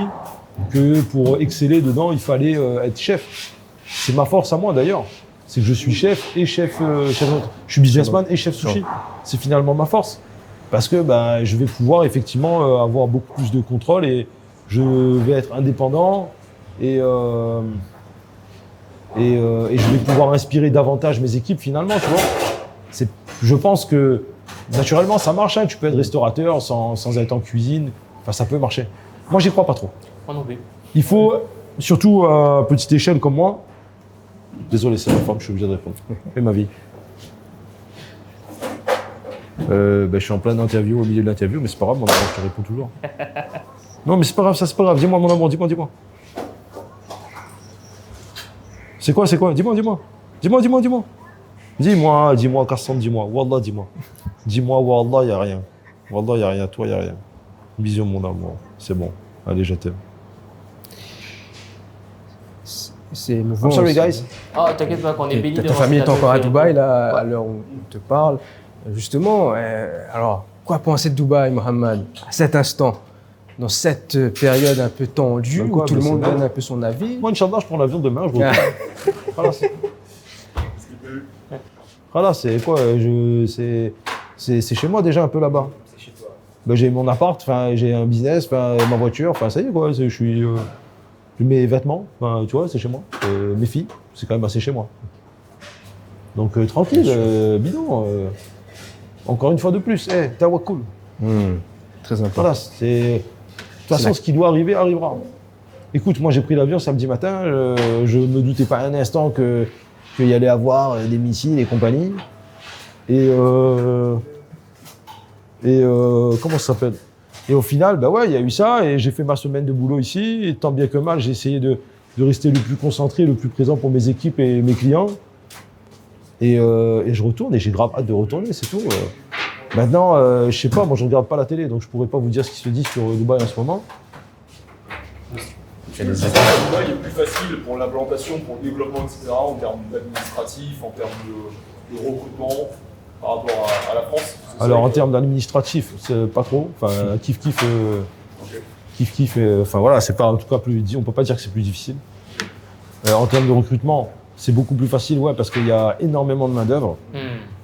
B: que pour exceller dedans, il fallait être chef. C'est ma force à moi d'ailleurs. C'est que je suis chef et chef. Je suis businessman et chef sushi. C'est finalement ma force. Parce que je vais pouvoir effectivement avoir beaucoup plus de contrôle et je vais être indépendant et je vais pouvoir inspirer davantage mes équipes finalement, tu vois. Je pense que naturellement ça marche, hein. Tu peux être restaurateur sans être en cuisine, enfin ça peut marcher. Moi j'y crois pas trop.
D: Moi non plus.
B: Il faut, surtout à petite échelle comme moi, désolé c'est la forme, je suis obligé de répondre. Fais ma vie. Je suis en pleine interview, au milieu de l'interview, mais c'est pas grave, mon amour, je te réponds toujours. Non mais c'est pas grave, ça c'est pas grave, dis-moi mon amour, dis-moi. C'est quoi? Dis-moi. Dis-moi, Kassan, dis-moi. Wallah, dis-moi. Dis-moi, Wallah, y a rien. Wallah, y a rien. Toi, y a rien. Bisous, mon amour. C'est bon. Allez, je t'aime.
A: C'est émouvant.
B: I'm sorry,
A: aussi.
B: guys.
D: Oh, t'inquiète pas, qu'on est béni
A: Ta
D: devant
A: famille
D: cet
A: est encore à
D: accueil.
A: Dubaï, là, à l'heure où on te parle. Justement, alors, quoi penser de Dubaï, Mohamed, à cet instant, dans cette période un peu tendue,
B: Ben quoi,
A: où tout le
B: mais
A: monde
B: c'est
A: donne
B: bien.
A: un peu son avis?
B: Moi, Inch'Allah, je prends l'avion demain, je retourne. Voilà, voilà, c'est quoi c'est chez moi déjà un peu là-bas.
C: C'est chez toi.
B: Ben, j'ai mon appart, j'ai un business, ma voiture, ça y est quoi. Je suis, mes vêtements, tu vois, c'est chez moi. Mes filles, c'est quand même assez chez moi. Donc tranquille, bidon. Encore une fois de plus, tawakkul.
A: Très important.
B: Voilà, c'est. De toute façon, ce qui doit arriver, arrivera. Écoute, moi j'ai pris l'avion samedi matin, je ne me doutais pas un instant qu'il y allait avoir des missiles et compagnie. Et comment ça s'appelle? Et au final, bah ouais, il y a eu ça, et j'ai fait ma semaine de boulot ici, et tant bien que mal, j'ai essayé de rester le plus concentré, le plus présent pour mes équipes et mes clients. Et je retourne, et j'ai grave hâte de retourner, c'est tout. Maintenant, je sais pas, moi je regarde pas la télé, donc je pourrais pas vous dire ce qui se dit sur Dubaï en ce moment.
C: Dubaï est plus facile pour l'implantation, pour le développement, etc., en termes d'administratif, en termes de recrutement, par rapport à la France.
B: Alors en termes d'administratif, c'est pas trop. Enfin, enfin voilà, c'est pas en tout cas plus. On peut pas dire que c'est plus difficile. En termes de recrutement, c'est beaucoup plus facile, ouais, parce qu'il y a énormément de main d'œuvre.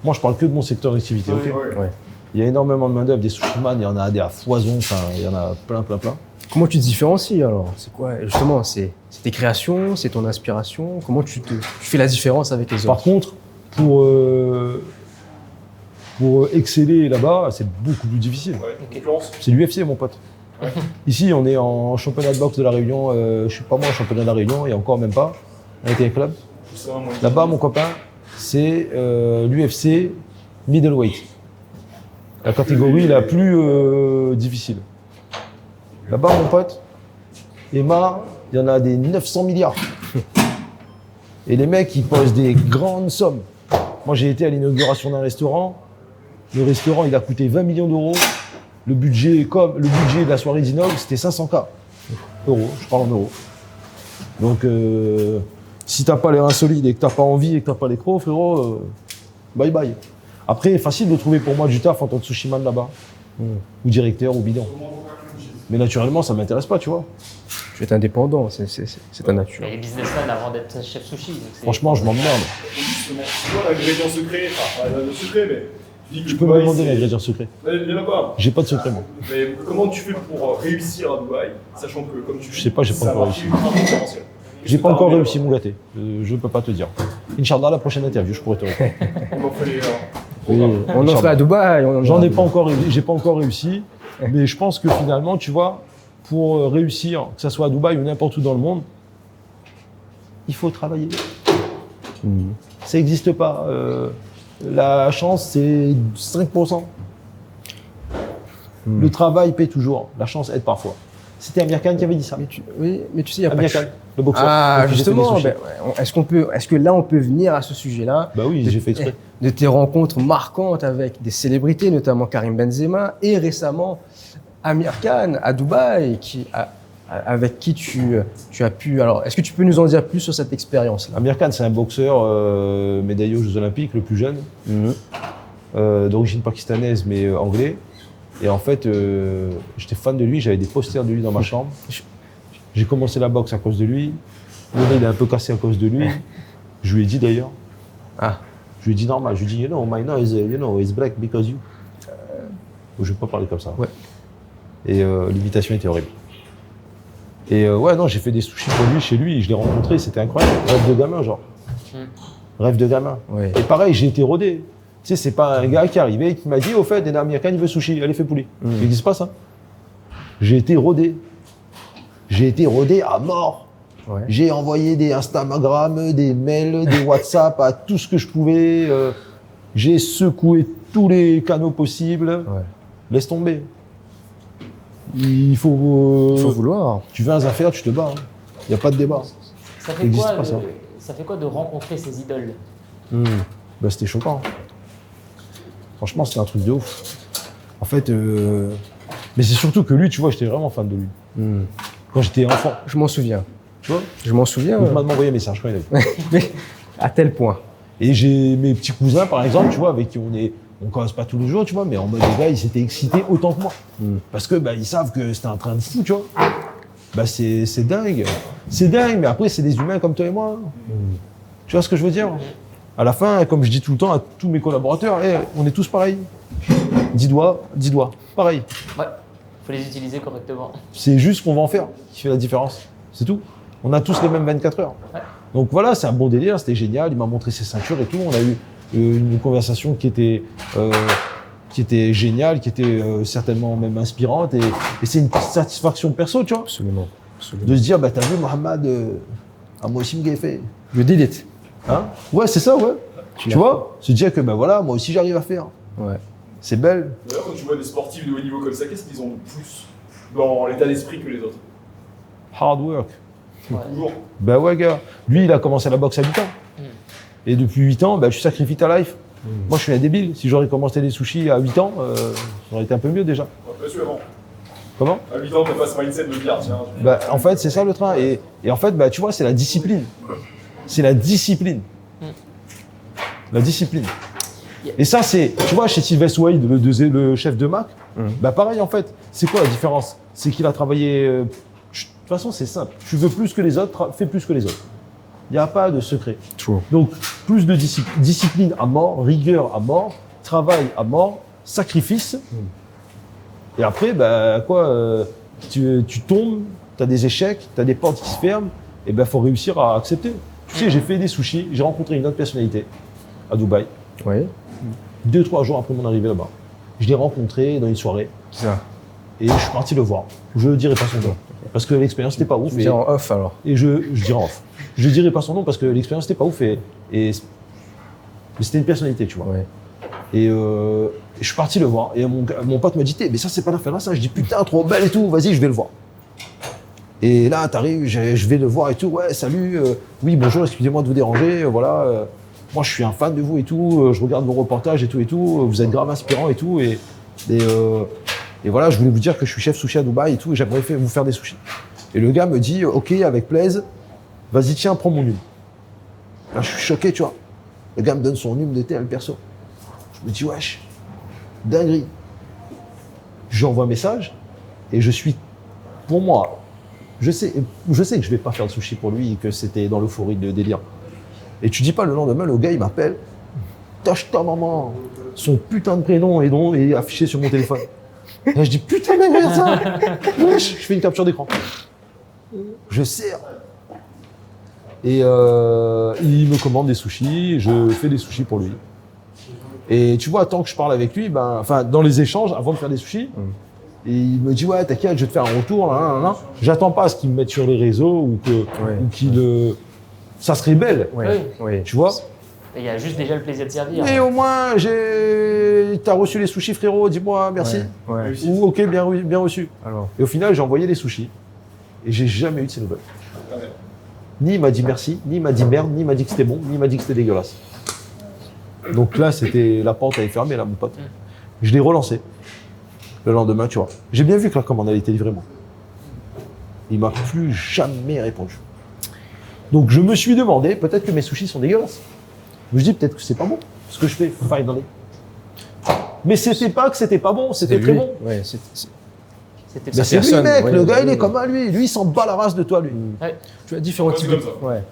B: Moi, je parle que de mon secteur d'activité. Ok.
A: Ouais.
B: Il y a énormément de main d'œuvre, des sushiman, il y en a des à foison, enfin, il y en a plein.
A: Comment tu te différencies alors? C'est quoi? Justement, c'est tes créations, c'est ton inspiration. Comment tu fais la différence avec les
B: Par
A: autres?
B: contre, pour exceller là-bas, c'est beaucoup plus difficile.
C: Ouais, concurrence.
B: C'est l'UFC, mon pote. Ici, on est en championnat de boxe de la Réunion. Je suis pas moi en championnat de la Réunion, il n'y a encore même pas. Avec les clubs. Là-bas, mon copain, c'est l'UFC middleweight. La catégorie la plus difficile. Là-bas, mon pote, Emma, il y en a des 900 milliards. Et les mecs, ils posent des grandes sommes. Moi, j'ai été à l'inauguration d'un restaurant. Le restaurant, il a coûté 20 millions d'euros. Le budget de la soirée d'Inox, c'était 500K. Euros, je parle en euros. Donc, si t'as pas les reins solides et que t'as pas envie et que t'as pas les crocs, frérot, bye bye. Après, facile de trouver pour moi du taf en tant que sushiman là-bas. Ou directeur, ou bidon. Mais naturellement, ça m'intéresse pas, tu vois.
A: Tu es indépendant, c'est ta nature.
D: Il y a les businessmen avant d'être chef sushi. donc c'est-
B: Franchement, je m'emmerde.
C: Justement, tu vois l'ingrédient secret, enfin pas l'ingrédient secret, mais tu dis que
B: Je peux me
C: Dubaï,
B: demander
C: c'est-
B: l'ingrédient secret.
C: Il n'y en a pas.
B: J'ai pas de secret, moi.
C: Mais comment tu fais pour réussir à Dubaï, sachant que, comme tu dis,
B: Je sais pas, j'ai pas
C: c'est un
B: encore
C: marché
B: réussi.
C: ultra concurrentiel.
B: J'ai pas
C: T'as
B: encore
C: ramené
B: réussi, mon gâté. Je peux pas te dire. Inch'Allah, la prochaine interview, je pourrais te répondre.
C: On en fait les.
A: On en fait à Dubaï.
B: J'en ai pas encore, j'ai pas encore réussi, mais je pense que finalement, tu vois, pour réussir, que ce soit à Dubaï ou n'importe où dans le monde, il faut travailler. Ça n'existe pas. La chance, c'est 5%. Le travail paie toujours. La chance aide parfois. C'était Amir Khan qui avait dit ça.
A: Oui, mais tu sais, il n'y a pas
B: Amir
A: que...
B: Khan, le boxeur.
A: Ah,
B: qui faisait des
A: justement,
B: sushis.
A: ben, ouais, est-ce que là, on peut venir à ce sujet-là?
B: Bah oui, j'ai fait exprès.
A: De tes rencontres marquantes avec des célébrités, notamment Karim Benzema, et récemment Amir Khan à Dubaï, avec qui tu as pu... Alors, est-ce que tu peux nous en dire plus sur cette expérience-là?
B: Amir Khan, c'est un boxeur médaillé aux Jeux Olympiques, le plus jeune, d'origine pakistanaise mais anglais. Et en fait, j'étais fan de lui, j'avais des posters de lui dans ma chambre. J'ai commencé la boxe à cause de lui. Mon nez, il est un peu cassé à cause de lui. Je lui ai dit d'ailleurs.
A: Ah.
B: Je lui ai dit normal, je lui ai dit, my nose, is black because you. Je ne vais pas parler comme ça.
A: Ouais.
B: Et l'imitation était horrible. Et ouais, non, j'ai fait des sushis pour lui, chez lui, je l'ai rencontré, c'était incroyable. Rêve de gamin, genre. Rêve de gamin.
A: Ouais.
B: Et pareil, j'ai été rodé. Tu sais, c'est pas un gars qui est arrivé et qui m'a dit, au fait, Amir Khan, il veut sushi, allez, fais poulet. Il n'existe pas ça. J'ai été rodé. J'ai été rodé à mort.
A: Ouais.
B: J'ai envoyé des Instagram, des mails, des WhatsApp à tout ce que je pouvais. J'ai secoué tous les canaux possibles.
A: Ouais.
B: Laisse tomber. Il faut
A: Il faut vouloir.
B: Tu veux un affaire, tu te bats. Il n'y a pas de débat.
D: Ça fait
B: n'existe
D: quoi
B: pas, ça.
D: ça fait quoi de rencontrer ces idoles?
B: Bah, c'était choquant. Franchement, c'était un truc de ouf. En fait, mais c'est surtout que lui, tu vois, j'étais vraiment fan de lui. Quand j'étais enfant,
A: Je m'en souviens.
B: tu vois.
A: Je m'en souviens.
B: Donc, il m'a envoyé un message quand il a vu.
A: Mais à tel point.
B: Et j'ai mes petits cousins, par exemple, tu vois, avec qui on commence pas tous les jours, tu vois, mais en mode, les gars, ils s'étaient excités autant que moi. Parce que, bah, ils savent que c'était un train de fou, tu vois. Bah, c'est dingue. C'est dingue, mais après, c'est des humains comme toi et moi. Tu vois ce que je veux dire? À la fin, comme je dis tout le temps à tous mes collaborateurs, hey, on est tous pareils. 10 doigts, pareil.
D: Ouais, faut les utiliser correctement.
B: C'est juste ce qu'on va en faire qui fait la différence. C'est tout. On a tous les mêmes 24 heures.
D: Ouais.
B: Donc voilà, c'est un bon délire, c'était génial. Il m'a montré ses ceintures et tout. On a eu une conversation qui était géniale, qui était certainement même inspirante. Et c'est une satisfaction perso, tu vois,
A: Absolument.
B: de se dire, bah t'as vu Mohamed, moi aussi me fait.
A: Je did it.
B: Hein? Ouais, c'est ça, ouais.
A: Tu
B: Tu
A: l'as
B: vois, se dire que bah voilà, moi aussi j'arrive à faire.
A: Ouais.
B: C'est belle.
C: D'ailleurs, quand tu vois des sportifs de haut niveau comme ça, qu'est-ce qu'ils ont de plus dans l'état d'esprit que les autres?
B: Hard work.
C: Toujours.
B: Bah ouais, gars. Lui, il a commencé la boxe à 8 ans. Et depuis 8 ans, bah, tu sacrifies ta life. Moi, je suis un débile. Si j'aurais commencé les sushis à 8 ans, ça aurait été un peu mieux déjà.
C: Bien sûr, avant.
B: Comment?
C: À 8 ans, t'as pas ce mindset de dire, tiens.
B: Bah, en fait, c'est ça le train. Et en fait, bah, tu vois, c'est la discipline. C'est la discipline. La discipline. Et ça, c'est, tu vois, chez Sylvestre Wade, le chef de Mac, bah pareil en fait. C'est quoi la différence? C'est qu'il a travaillé. De toute façon, c'est simple. Tu veux plus que les autres, fais plus que les autres. Il n'y a pas de secret.
A: True.
B: Donc, plus de discipline à mort, rigueur à mort, travail à mort, sacrifice. Et après, bah quoi, tu tombes, tu as des échecs, tu as des portes qui se ferment, et ben faut réussir à accepter. Tu sais, j'ai fait des sushis, j'ai rencontré une autre personnalité à Dubaï,
A: Oui.
B: 2-3 jours après mon arrivée là-bas. Je l'ai rencontré dans une soirée
A: Ça.
B: et je suis parti le voir. Je ne dirai pas son nom parce que l'expérience n'était pas ouf.
A: C'est en off alors.
B: Et je dirai en off. Je ne dirai pas son nom parce que l'expérience n'était pas ouf mais c'était une personnalité, tu vois.
A: Ouais.
B: Et je suis parti le voir. Et mon pote m'a dit, mais ça, c'est pas l'affaire là, ça. Je dis, putain, trop belle et tout, vas-y, je vais le voir. Et là, t'arrives, je vais le voir et tout. Ouais, salut, oui, bonjour, excusez-moi de vous déranger. Voilà, moi, je suis un fan de vous et tout. Je regarde vos reportages et tout et tout. Vous êtes grave inspirant et tout. Et voilà, je voulais vous dire que je suis chef sushi à Dubaï et tout. Et j'aimerais vous faire des sushis. Et le gars me dit, ok, avec plaisir, vas-y, tiens, prends mon hume. Là, je suis choqué, tu vois. Le gars me donne son hume de thé à le perso. Je me dis, wesh, dinguerie. Je lui envoie un message et je suis, pour moi, je sais que je vais pas faire de sushi pour lui et que c'était dans l'euphorie de délire. Et tu dis pas le lendemain, le gars il m'appelle, tâche ta maman, son putain de prénom est affiché sur mon téléphone. Là, je dis putain mais regarde ça. Wesh, je fais une capture d'écran. Je sers. Et il me commande des sushis, je fais des sushis pour lui. Et tu vois, tant que je parle avec lui, dans les échanges, avant de faire des sushis, et il me dit, ouais, t'inquiète, je vais te faire un retour, là. J'attends pas à ce qu'il me mette sur les réseaux ou qu'il. Ça serait belle,
A: Oui.
B: tu vois.
D: Et il y a juste déjà le plaisir de servir.
B: Mais au moins, t'as reçu les sushis, frérot, dis-moi merci.
A: Ouais.
B: Ou ok, bien reçu.
A: Alors.
B: Et au final, j'ai envoyé les sushis. Et j'ai jamais eu de ces nouvelles. Ni il m'a dit merci, ni il m'a dit merde, ni il m'a dit que c'était bon, ni il m'a dit que c'était dégueulasse. Donc là, la porte avait fermé, là, mon pote. Je l'ai relancé. Le lendemain, tu vois. J'ai bien vu que la commande avait été livrée, moi. Il m'a plus jamais répondu. Donc je me suis demandé, peut-être que mes sushis sont dégueulasses. Je me dis peut-être que c'est pas bon, ce que je fais, finally. Mais c'était pas que c'était pas bon, c'était très bon.
A: Ouais,
D: C'était
B: Mais
D: pas
B: c'est lui,
A: personne,
B: mec,
A: ouais,
B: le gars,
A: ouais,
B: il est
A: ouais.
B: comme à lui. Lui, il s'en bat la race de toi, lui.
D: Ouais.
A: Tu as différents types de.
C: comme ça.
A: Ouais.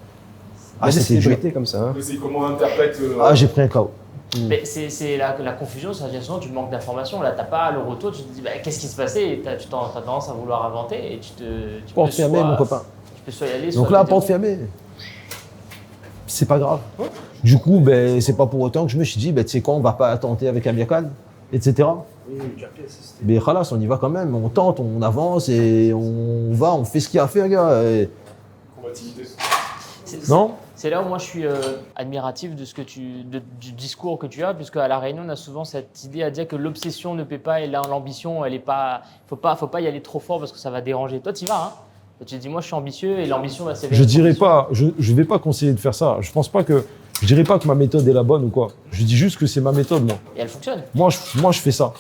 B: Ah,
A: Il y a des
B: c'était dur.
A: célébrités comme ça. Hein.
C: Mais c'est comment on interprète.
B: Ah, j'ai pris un KO.
D: Mais c'est la confusion, ça vient souvent du manque d'informations. Là, t'as pas le retour, tu te dis qu'est-ce qui se passait et tu as tendance à vouloir inventer et tu
B: Porte
D: peux
B: fermée,
D: soit-
B: mon copain.
D: Tu peux soit y aller, soit
B: Donc là,
D: te dire
B: porte
D: non.
B: fermée. C'est pas grave. Du coup, c'est pas pour autant que je me suis dit, tu sais quoi, on va pas tenter avec Amir Khan, etc. Mais khalas, on y va quand même, on tente, on avance et on fait ce qu'il y a à faire, gars.
C: Combativité.
B: Non?
D: C'est là où moi je suis admiratif de du discours que tu as, puisque à La Réunion on a souvent cette idée à dire que l'obsession ne paie pas et l'ambition elle est pas, faut pas y aller trop fort parce que ça va déranger. Toi tu y vas, hein? Et tu te dis, moi, je suis ambitieux et l'ambition va s'éveiller.
B: Je dirais pas, je vais pas conseiller de faire ça. Je pense pas que, je dirais pas que ma méthode est la bonne ou quoi. Je dis juste que c'est ma méthode, moi.
D: Et elle fonctionne.
B: Moi, je fais ça.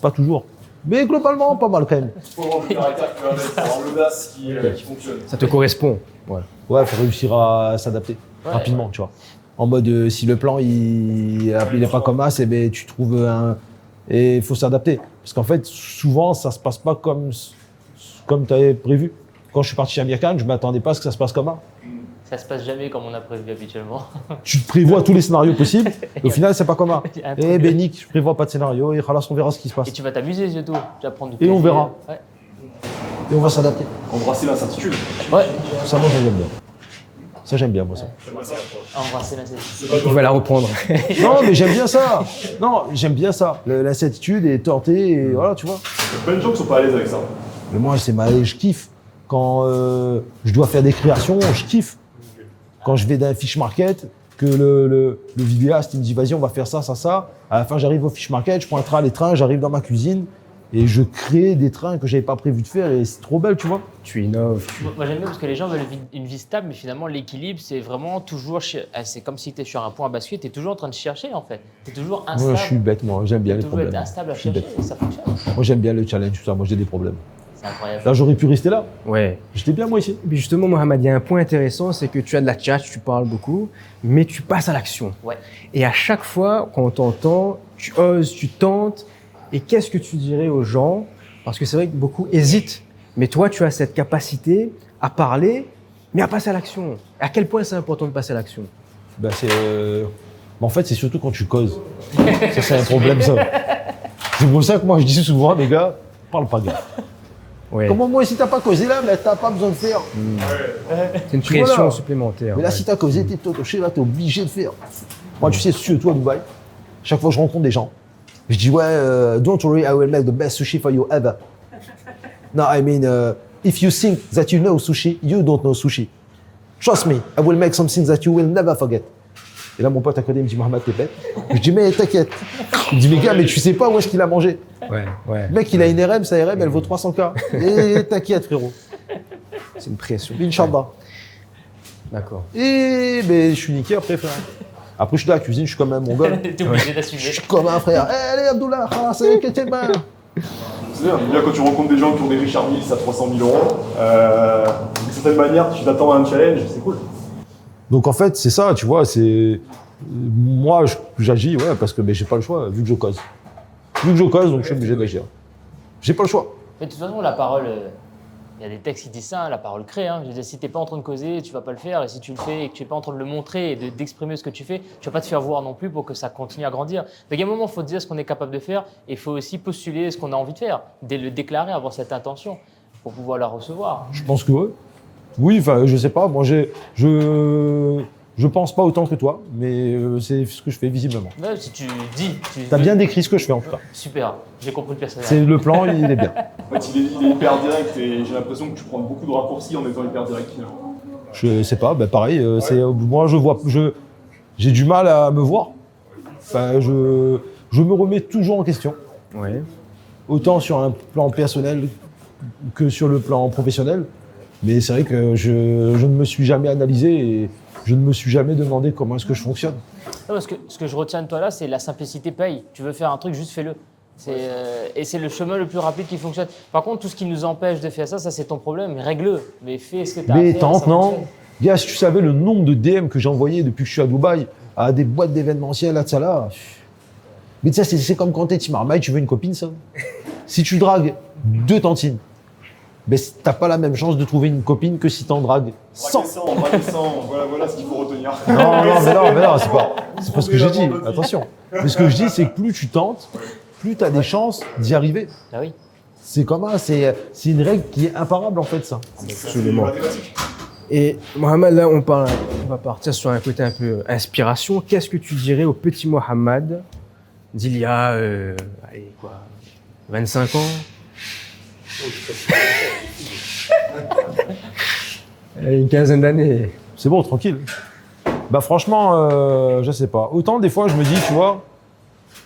B: Pas toujours. Mais globalement, pas mal quand même.
C: Il faut avoir le caractère que tu vas mettre, faut avoir l'audace qui fonctionne.
A: Ça te correspond. Ouais.
B: Ouais, faut réussir à s'adapter rapidement, tu vois. En mode, si le plan, il est pas comme as, eh ben, tu trouves un... Et il faut s'adapter. Parce qu'en fait, souvent, ça se passe pas comme tu avais prévu. Quand je suis parti chez American, je m'attendais pas à ce que ça se passe comme ça.
D: Ça se passe jamais comme on a prévu habituellement.
B: Tu prévois tous les scénarios possibles, et au final, c'est pas comme ça.
D: Il y a un
B: Eh
D: truc-
B: ben, Nick, je prévois pas de scénario, et khalas, on verra ce qui se passe.
D: Et tu vas t'amuser surtout. Tu vas prendre du
B: Et on
D: plaisir.
B: verra.
D: Ouais.
B: Et on va s'adapter.
C: Embrasser l'incertitude.
D: Ouais.
B: Ça, moi, j'aime bien. Ça, j'aime bien, moi, ça.
D: Embrasser la scène.
A: Il va la reprendre.
B: Non, mais j'aime bien ça. Non, j'aime bien ça. L'incertitude est tentée, et voilà, tu vois.
C: Il y a plein de gens qui sont pas à l'aise avec ça.
B: Mais moi, je kiffe. Quand je dois faire des créations, je kiffe. Quand je vais dans un fish market, que le vidéaste il me dit vas-y, on va faire ça, ça, ça. À la fin, j'arrive au fish market, je prends les trains, j'arrive dans ma cuisine et je crée des trains que j'avais pas prévu de faire et c'est trop belle, tu vois.
A: Tu innoves.
D: Moi j'aime bien parce que les gens veulent une vie stable, mais finalement l'équilibre c'est vraiment toujours. C'est comme si tu es sur un point à basculer, tu es toujours en train de chercher en fait. Tu es toujours instable.
B: Moi, je suis bête, moi, j'aime bien les
D: toujours être
B: problèmes.
D: instable à
B: Je suis
D: chercher
B: bête.
D: et ça fonctionne.
B: Moi, j'aime bien le challenge, tout ça. Moi, j'ai des problèmes.
D: C'est incroyable.
B: Là, j'aurais pu rester là.
A: Ouais.
B: J'étais bien, moi, ici.
A: Et puis justement, Mohamed, il y a un point intéressant, c'est que tu as de la tchatch, tu parles beaucoup, mais tu passes à l'action.
D: Ouais.
A: Et à chaque fois qu'on t'entend, tu oses, tu tentes. Et qu'est-ce que tu dirais aux gens? Parce que c'est vrai que beaucoup hésitent, mais toi, tu as cette capacité à parler, mais à passer à l'action. À quel point c'est important de passer à l'action?
B: Ben, en fait, c'est surtout quand tu causes. Ça, c'est un problème, ça. C'est pour ça que moi, je dis souvent, les gars, parle pas, gars.
A: Ouais.
B: Comment moi, si t'as pas causé là, mais t'as pas besoin de faire.
A: C'est une
B: Tu vois,
A: pression
B: là.
A: supplémentaire.
B: Mais là,
A: ouais.
B: si t'as causé, t'es touché, là, t'es obligé de faire. Moi, tu sais, surtout à Dubaï, chaque fois que je rencontre des gens, je dis, ouais, don't worry, I will make the best sushi for you ever. No, I mean, if you think that you know sushi, you don't know sushi. Trust me, I will make something that you will never forget. Et là, mon pote à côté me dit, Mohamed, t'es bête. Je dis, mais t'inquiète. Il me dit, mais gars, mais tu sais pas où est-ce qu'il a mangé.
A: Ouais, ouais.
B: Le mec, il a une RM, sa RM, elle vaut 300K. Et t'inquiète, frérot.
A: C'est une pression.
B: Inch'Allah.
A: D'accord.
B: Et ben, je suis niqué après, frère. Après, je suis dans la cuisine, je suis comme un mongol.
D: T'es obligé
B: Je
D: d'assumer.
B: suis comme un frère. Eh, allez, Abdullah, c'est que t'es bien.
C: C'est bien quand tu rencontres des gens qui ont des Richard Mills à 300 000 euros, d'une certaine manière, tu t'attends à un challenge, c'est cool.
B: Donc, en fait, c'est ça, tu vois, c'est. Moi, j'agis, ouais, parce que ben, j'ai pas le choix, vu que je cause. Vu que je cause, donc je suis obligé d'agir. J'ai pas le choix.
D: Mais de toute façon, la parole, il y a des textes qui disent ça, hein, la parole crée. Hein. Je veux dire, si tu n'es pas en train de causer, tu vas pas le faire. Et si tu le fais et que tu n'es pas en train de le montrer et d'exprimer ce que tu fais, tu vas pas te faire voir non plus pour que ça continue à grandir. Donc, il y a un moment, il faut dire ce qu'on est capable de faire et il faut aussi postuler ce qu'on a envie de faire, le déclarer, avoir cette intention pour pouvoir la recevoir.
B: Je pense que ouais. Oui, enfin, je sais pas. Moi, je pense pas autant que toi, mais c'est ce que je fais visiblement.
D: Ouais, si tu dis,
B: T'as bien décrit ce que je fais en tout cas.
D: Super, j'ai compris le personnage.
B: C'est le plan, il est bien.
C: En fait, il est hyper direct et j'ai l'impression que tu prends beaucoup de raccourcis en étant hyper direct finalement.
B: Je sais pas, ben pareil. Moi, j'ai du mal à me voir. Enfin, je me remets toujours en question,
A: Ouais.
B: autant sur un plan personnel que sur le plan professionnel. Mais c'est vrai que je ne me suis jamais analysé et je ne me suis jamais demandé comment est-ce que je fonctionne.
D: Non, parce que ce que je retiens de toi là, c'est la simplicité paye. Tu veux faire un truc, juste fais-le. Et c'est le chemin le plus rapide qui fonctionne. Par contre, tout ce qui nous empêche de faire ça, ça c'est ton problème. Règle-le. Mais fais ce que tu as à
B: Mais
D: faire.
B: tente,
D: ça
B: non.
D: fonctionne.
B: Gars, si tu savais le nombre de DM que j'ai envoyé depuis que je suis à Dubaï à des boîtes d'événementiel, à ça là. Mais tu sais, c'est comme quand t'es Team Marmaille, tu veux une copine, ça. Si tu dragues 2 tantines, ben, t'as pas la même chance de trouver une copine que si t'en dragues 100.
C: Braquer 100, voilà ce qu'il faut retenir.
B: Non, c'est pas ce que j'ai dit, attention. Mais ce que je dis, c'est que plus tu tentes, plus tu as des chances d'y arriver.
D: Ah oui.
B: C'est comme ça, c'est une règle qui est imparable en fait, ça.
A: Absolument. Et Mohamed, là, on va partir sur un côté un peu inspiration. Qu'est-ce que tu dirais au petit Mohamed d'il y a, allez, quoi, 25 ans? Une quinzaine d'années.
B: C'est bon, tranquille. Bah franchement, je sais pas. Autant des fois, je me dis, tu vois,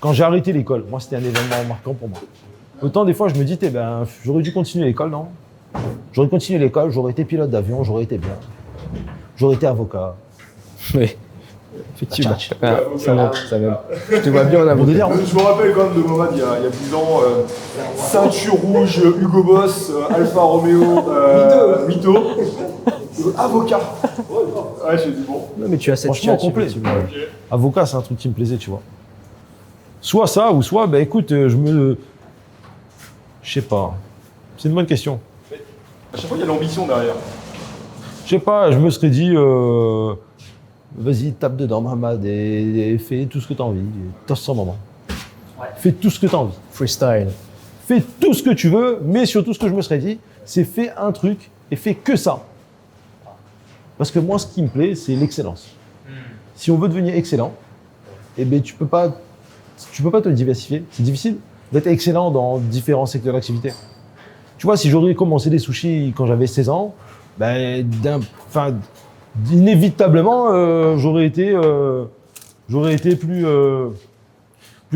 B: quand j'ai arrêté l'école, moi c'était un événement marquant pour moi. Autant des fois, je me dis, ben, j'aurais dû continuer l'école, non? J'aurais continué l'école, j'aurais été pilote d'avion, j'aurais été bien. J'aurais été avocat.
A: Oui. Effectivement.
B: Tchatch.
A: Ah, ça va, ça va. Je te vois bien en
B: Mon
A: avocat.
B: délire,
C: Je me rappelle quand même de Mohamed il y a 10 ans, ceinture rouge, Hugo Boss, Alfa Romeo, Mytho, avocat. Ouais, j'ai dit bon.
A: Non, mais tu as cette
B: franchement,
A: tchatch,
B: complet.
A: effectivement.
B: Avocat, c'est un truc qui me plaisait, tu vois. Soit ça, ou soit, bah écoute, je sais pas. C'est une bonne question.
C: À chaque fois, il y a l'ambition derrière.
B: Je sais pas, je me serais dit, vas-y, tape dedans, Mohamed, et fais tout ce que tu as envie. Tosse son moment.
D: Ouais.
B: Fais tout ce que tu as envie.
A: Freestyle.
B: Fais tout ce que tu veux, mais surtout ce que je me serais dit, c'est fais un truc et fais que ça. Parce que moi, ce qui me plaît, c'est l'excellence. Si on veut devenir excellent, eh ben, tu peux pas te diversifier. C'est difficile d'être excellent dans différents secteurs d'activité. Tu vois, si j'aurais commencé les sushis quand j'avais 16 ans, ben, inévitablement, j'aurais été plus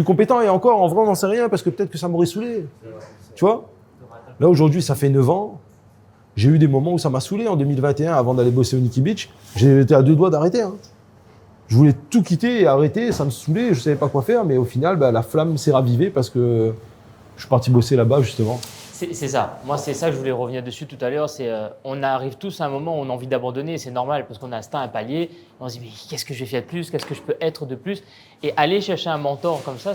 B: compétent. Et encore, en vrai, on n'en sait rien parce que peut-être que ça m'aurait saoulé. Tu vois? Là, aujourd'hui, ça fait 9 ans. J'ai eu des moments où ça m'a saoulé. En 2021, avant d'aller bosser au Nikki Beach, j'ai été à 2 doigts d'arrêter. Hein. Je voulais tout quitter et arrêter. Ça me saoulait. Je ne savais pas quoi faire. Mais au final, la flamme s'est ravivée parce que je suis parti bosser là-bas, justement.
D: C'est ça. Moi, c'est ça que je voulais revenir dessus tout à l'heure. C'est on arrive tous à un moment où on a envie d'abandonner. C'est normal parce qu'on a atteint un palier. On se dit, mais qu'est-ce que je vais faire de plus? Qu'est-ce que je peux être de plus? Et aller chercher un mentor comme ça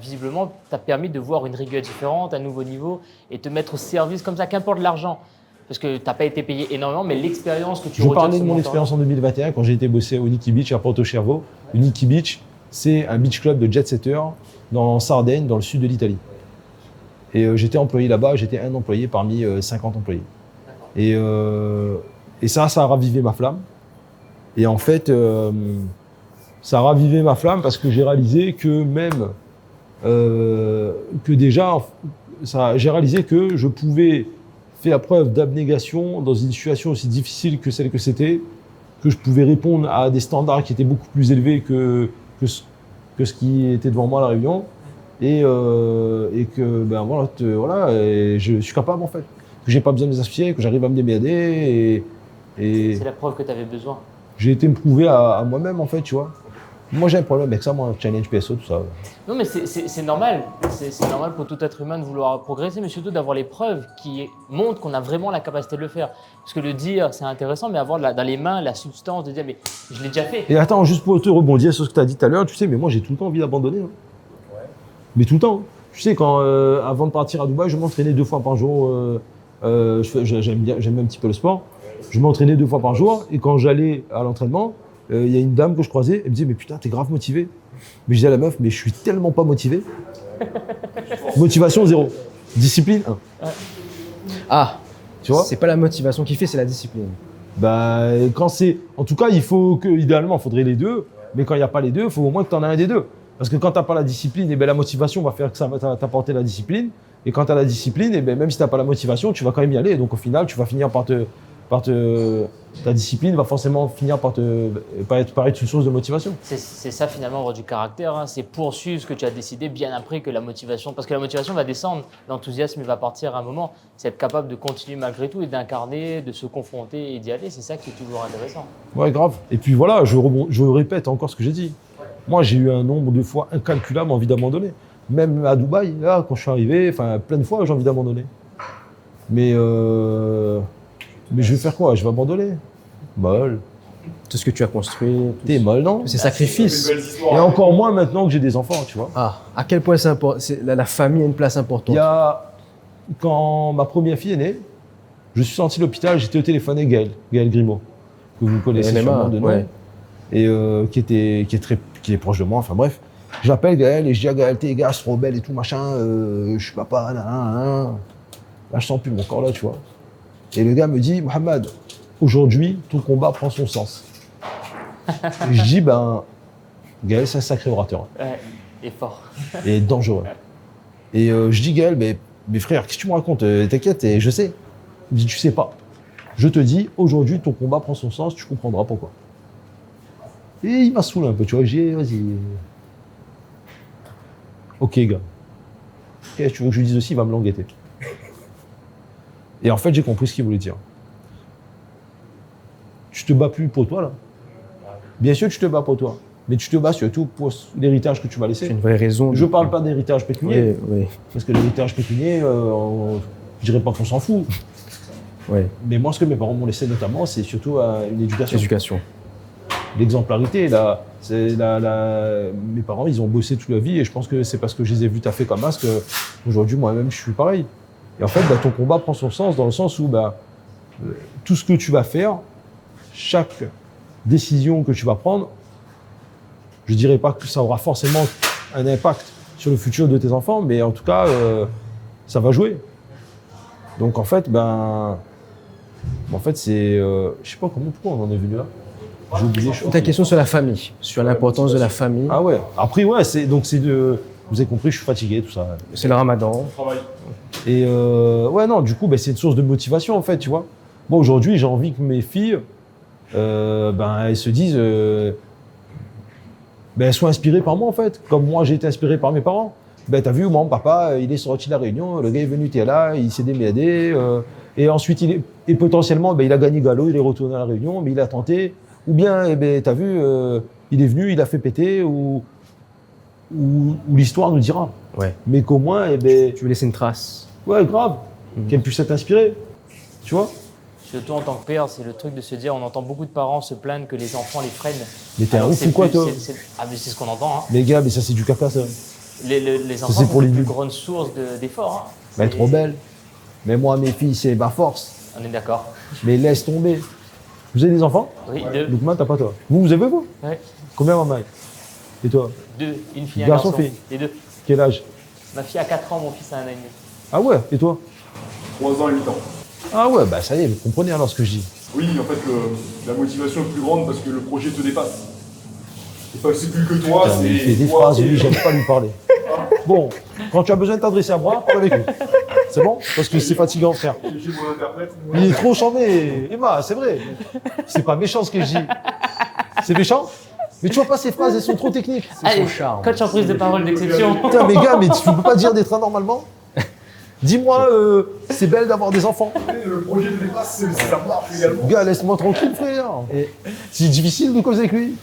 D: visiblement, t'a permis de voir une rigueur différente, un nouveau niveau et te mettre au service comme ça, qu'importe l'argent. Parce que tu n'as pas été payé énormément, mais l'expérience que tu
B: Je
D: retiens
B: parlais
D: ce
B: de mon
D: mentor-là.
B: expérience en 2021 quand j'ai été bosser au Nikki Beach à Porto Cervo. Le Nikki Beach, c'est un beach club de jet-setters dans Sardaigne, dans le sud de l'Italie. Et j'étais employé là-bas, j'étais un employé parmi 50 employés. Et ça a ravivé ma flamme. Et en fait, ça a ravivé ma flamme parce que j'ai réalisé que même, j'ai réalisé que je pouvais faire preuve d'abnégation dans une situation aussi difficile que celle que c'était, que je pouvais répondre à des standards qui étaient beaucoup plus élevés que ce qui était devant moi à la Réunion. Et que et je suis capable en fait, que j'ai pas besoin de mes associés, que j'arrive à me démerder et
D: C'est la preuve que tu avais besoin.
B: j'ai été me prouver à moi-même en fait, tu vois. Moi j'ai un problème avec ça, moi, challenge PSO, tout ça.
D: Non, mais c'est normal. C'est normal pour tout être humain de vouloir progresser, mais surtout d'avoir les preuves qui montrent qu'on a vraiment la capacité de le faire. Parce que le dire, c'est intéressant, mais avoir dans les mains la substance de dire, mais je l'ai déjà fait.
B: Et attends, juste pour te rebondir sur ce que tu as dit tout à l'heure, tu sais, mais moi j'ai tout le temps envie d'abandonner. Hein. Mais tout le temps. Tu sais, avant de partir à Dubaï, je m'entraînais 2 fois par jour. J'aime un petit peu le sport. Je m'entraînais 2 fois par jour. Et quand j'allais à l'entraînement, il y a une dame que je croisais. Elle me disait, mais putain, t'es grave motivé. Mais je disais à la meuf, mais je suis tellement pas motivé. Motivation 0. Discipline 1.
A: Ah,
B: Tu vois?
A: c'est pas la motivation qui fait, c'est la discipline.
B: Bah, en tout cas, idéalement, il faudrait les deux. Mais quand il n'y a pas les deux, il faut au moins que tu en aies un des deux. Parce que quand tu n'as pas la discipline, la motivation va faire que ça va t'apporter la discipline. Et quand tu as la discipline, même si tu n'as pas la motivation, tu vas quand même y aller. Donc au final, tu vas finir ta discipline va forcément finir par être une source de motivation.
D: C'est ça finalement avoir du caractère, hein. C'est poursuivre ce que tu as décidé bien après que la motivation, parce que la motivation va descendre, l'enthousiasme va partir à un moment. C'est être capable de continuer malgré tout et d'incarner, de se confronter et d'y aller, c'est ça qui est toujours intéressant.
B: Ouais, grave. Et puis voilà, je répète encore ce que j'ai dit. Moi, j'ai eu un nombre de fois incalculable envie d'abandonner. Même à Dubaï, là, quand je suis arrivé, plein de fois, j'ai envie d'abandonner. Mais je vais faire quoi? Je vais abandonner. Molle.
A: Tout ce que tu as construit,
B: T'es molle, non?
A: ces sacrifices.
B: Et encore moins maintenant que j'ai des enfants, tu vois.
A: Ah, à quel point c'est important. La famille a une place importante.
B: Quand ma première fille est née, je suis sorti de l'hôpital, j'étais au téléphone avec Gaël Grimaud, que vous connaissez
A: LMA,
B: sûrement de nom,
A: ouais.
B: et qui est proche de moi, enfin bref. J'appelle Gaël et je dis à Gaël, t'es gars, c'est trop belle et tout, machin, je suis papa, là, je sens plus mon corps là, tu vois. Et le gars me dit, Mohamed, aujourd'hui, ton combat prend son sens. Et je dis, Gaël, c'est un sacré orateur.
D: Ouais, et fort.
B: Et dangereux. Et je dis, Gaël, mais frère, qu'est-ce que tu me racontes? T'inquiète, je sais. Il me dit, tu sais pas. Je te dis, aujourd'hui, ton combat prend son sens, tu comprendras pourquoi. Et il m'a saoulé un peu, tu vois. J'ai dit, vas-y. Ok, gars. Qu'est-ce que tu veux que je lui dise aussi? Il va me langueter. Et en fait, j'ai compris ce qu'il voulait dire. Tu te bats plus pour toi, là. Bien sûr que tu te bats pour toi, mais tu te bats surtout pour l'héritage que tu vas
A: C'est
B: laisser.
A: une vraie raison.
B: Je ne parle pas d'héritage pécuniaire,
A: Oui,
B: parce que l'héritage pécuniaire, je dirais pas qu'on s'en fout.
A: oui.
B: Mais moi, ce que mes parents m'ont laissé notamment, c'est surtout une éducation.
A: Éducation.
B: L'exemplarité, mes parents, ils ont bossé toute leur vie et je pense que c'est parce que je les ai vus taffer comme ça qu'aujourd'hui, moi-même, je suis pareil. Et en fait, ton combat prend son sens dans le sens où tout ce que tu vas faire, chaque décision que tu vas prendre, je ne dirais pas que ça aura forcément un impact sur le futur de tes enfants, mais en tout cas, ça va jouer. Donc en fait, c'est, je sais pas pourquoi on en est venu là. J'ai oublié.
A: Ta question sur la famille, sur l'importance de la famille.
B: Ah ouais. Après ouais, vous avez compris, je suis fatigué, tout ça.
A: C'est le ramadan.
B: Et ouais non, du coup, c'est une source de motivation en fait, tu vois. Bon, aujourd'hui, j'ai envie que mes filles, elles se disent, elles soient inspirées par moi en fait, comme moi j'ai été inspiré par mes parents. T'as vu, mon papa, il est sorti de la Réunion, le gars est venu, t'es là, il s'est démerdé, et ensuite et potentiellement, il a gagné galop, il est retourné à la Réunion, mais il a tenté. Ou bien, t'as vu, il est venu, il a fait péter, ou l'histoire nous dira.
A: Ouais.
B: Mais qu'au moins,
A: Tu veux laisser une trace.
B: ouais, grave, qu'elle puisse être inspirée, tu vois.
D: Surtout en tant que père, c'est le truc de se dire, on entend beaucoup de parents se plaindre que les enfants les freinent.
B: Mais t'es un
D: Alors
B: ouf
D: c'est
B: ou quoi,
D: plus-
B: toi
D: Ah mais c'est ce qu'on entend. Hein.
B: Mais gars, ça c'est du caca, ça.
D: Les enfants
B: c'est
D: sont
B: pour les
D: une plus
B: nuls.
D: grande source d'efforts. Hein.
B: Elle est trop belle. Mais moi, mes filles, c'est ma force.
D: On est d'accord.
B: Mais laisse tomber. Vous avez des enfants?
D: Oui, deux.
B: Loukman, t'as pas toi. Vous avez vous?
D: Ouais.
B: Combien, maman? Et toi?
D: Deux, une fille et un
B: Garçon,
D: garçon.
B: fille.
D: Les deux.
B: Quel âge?
D: Ma fille a 4 ans, mon fils a 1 an et demi.
B: Ah ouais, et toi?
C: 3 ans et 8 ans.
B: Ah ouais, ça y est, vous comprenez alors ce que je dis.
C: Oui, en fait, la motivation est plus grande parce que le projet te dépasse. C'est plus que toi,
B: Putain, mais il fait des
C: toi
B: phrases,
C: et-
B: lui, j'aime pas lui parler. Bon, quand tu as besoin de t'adresser à moi, parle avec lui. C'est bon? Parce que c'est fatigant, frère.
C: J'ai mon interprète.
B: Il est trop chambé, Emma, c'est vrai. C'est pas méchant ce que je dis. C'est méchant? Mais tu vois pas ces phrases, elles sont trop techniques.
A: C'est son charme.
D: Coach en prise de parole d'exception.
B: Putain, mais gars, mais tu peux pas dire des trains normalement? Dis-moi, c'est belle d'avoir des enfants.
C: Le projet te dépasse, ça marche également.
B: Gars, laisse-moi tranquille, frère.
A: Et-
B: C'est difficile de causer avec lui.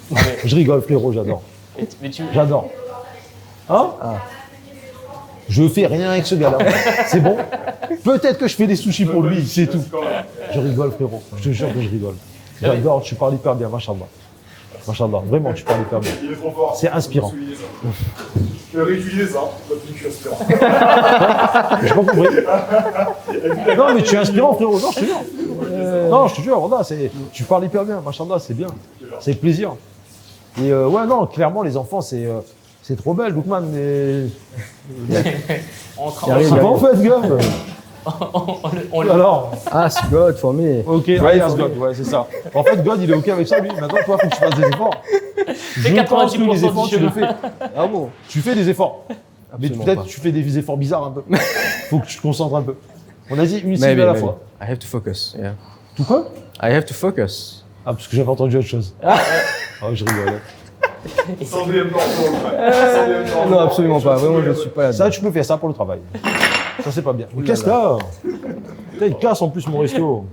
B: Je rigole, frérot, j'adore.
D: Mais tu...
B: J'adore. Hein? Je fais rien avec ce gars-là. C'est bon? Peut-être que je fais des sushis pour lui, c'est tout. Je rigole, frérot. Je te jure que je rigole. J'adore, tu parles hyper bien, machallah. Machallah, vraiment, tu parles hyper bien.
C: Il est trop fort.
B: C'est inspirant.
C: Faut souligner ça. Je vais réutiliser ça. Je suis inspirant.
B: J'ai pas compris. Non, mais tu es inspirant, frérot. Non, je te jure. Non, je te jure, voilà, tu parles hyper bien, machallah, c'est bien. C'est avec plaisir. Et ouais, non, clairement, les enfants, c'est trop belle, Loukman, mais.
D: On,
A: Arrive,
B: C'est pas en fait, gars.
D: on le-
B: Alors,
A: Ask God for me.
B: ok, ouais, ask God, ouais, c'est ça. En fait, God, il est ok avec ça, lui. Maintenant, toi, faut que tu fasses des efforts. Je pense que
D: 90%
B: les efforts,
D: du
B: tu le
D: chemin.
B: fais. Ah bon? Tu fais des efforts. Mais
A: Absolument
B: peut-être
A: pas.
B: tu fais des efforts bizarres un peu. Faut que tu te concentres un peu. On a dit une
A: Maybe,
B: cible à la
A: maybe.
B: fois.
A: I have to focus. Yeah.
B: Tout quoi?
A: I have to focus.
B: Ah, parce que j'avais entendu autre chose. Oh, je rigole.
C: Sans DM dans le
A: Non, absolument pas. Vraiment, je ne suis pas là.
B: Ça, tu peux faire ça pour le travail. Ça, c'est pas bien. Mais qu'est-ce qu'il y a? Putain, il casse en plus mon resto.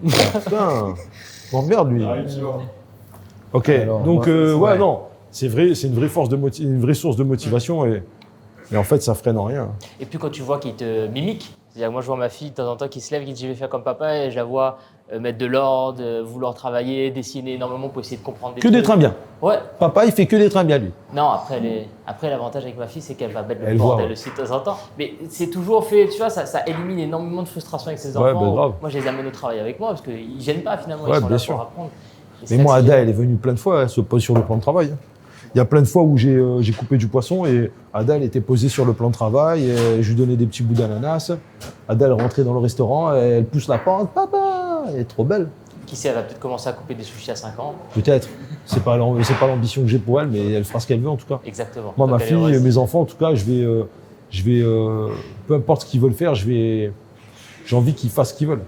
B: Putain, m'emmerde lui. Ok,
A: Alors,
B: donc
A: ouais.
B: ouais, non, c'est vrai, c'est une vraie force de une vraie source de motivation et en fait, ça freine en rien.
D: Et puis quand tu vois qu'il te mimique, c'est-à-dire que moi je vois ma fille de temps en temps qui se lève, qui dit je vais faire comme papa et je la vois mettre de l'ordre, vouloir travailler, dessiner énormément pour essayer de comprendre des
B: Que
D: trucs.
B: des trains bien.
D: Ouais.
B: Papa, il fait que des trains bien lui.
D: Non, après l'avantage avec ma fille, c'est qu'elle va mettre le
B: Elle voit,
D: bordel
B: ouais.
D: aussi de temps en temps. Mais c'est toujours fait, tu vois, ça élimine énormément de frustration avec ses
B: Ouais,
D: enfants.
B: bah, grave.
D: Moi je les amène au travail avec moi parce qu'ils ne gênent pas finalement,
B: Ouais,
D: ils sont
B: bien
D: là
B: sûr.
D: pour apprendre. Et
B: Mais
D: c'est
B: moi,
D: là que c'est
B: Ada, elle est venue plein de fois, elle se pose sur le plan de travail. Il y a plein de fois où j'ai coupé du poisson et Ada, elle était posée sur le plan de travail et je lui donnais des petits bouts d'ananas. Ada, elle rentrait dans le restaurant, elle pousse la pente. Papa, elle est trop belle.
D: Qui sait, elle va peut-être commencer à couper des sushis à 5 ans.
B: Peut-être. C'est pas l'ambition que j'ai pour elle, mais elle fera ce qu'elle veut en tout cas.
D: Exactement.
B: Moi,
D: Donc,
B: ma
D: elle est
B: fille,
D: heureuse.
B: mes enfants, en tout cas, peu importe ce qu'ils veulent faire, j'ai envie qu'ils fassent ce qu'ils veulent.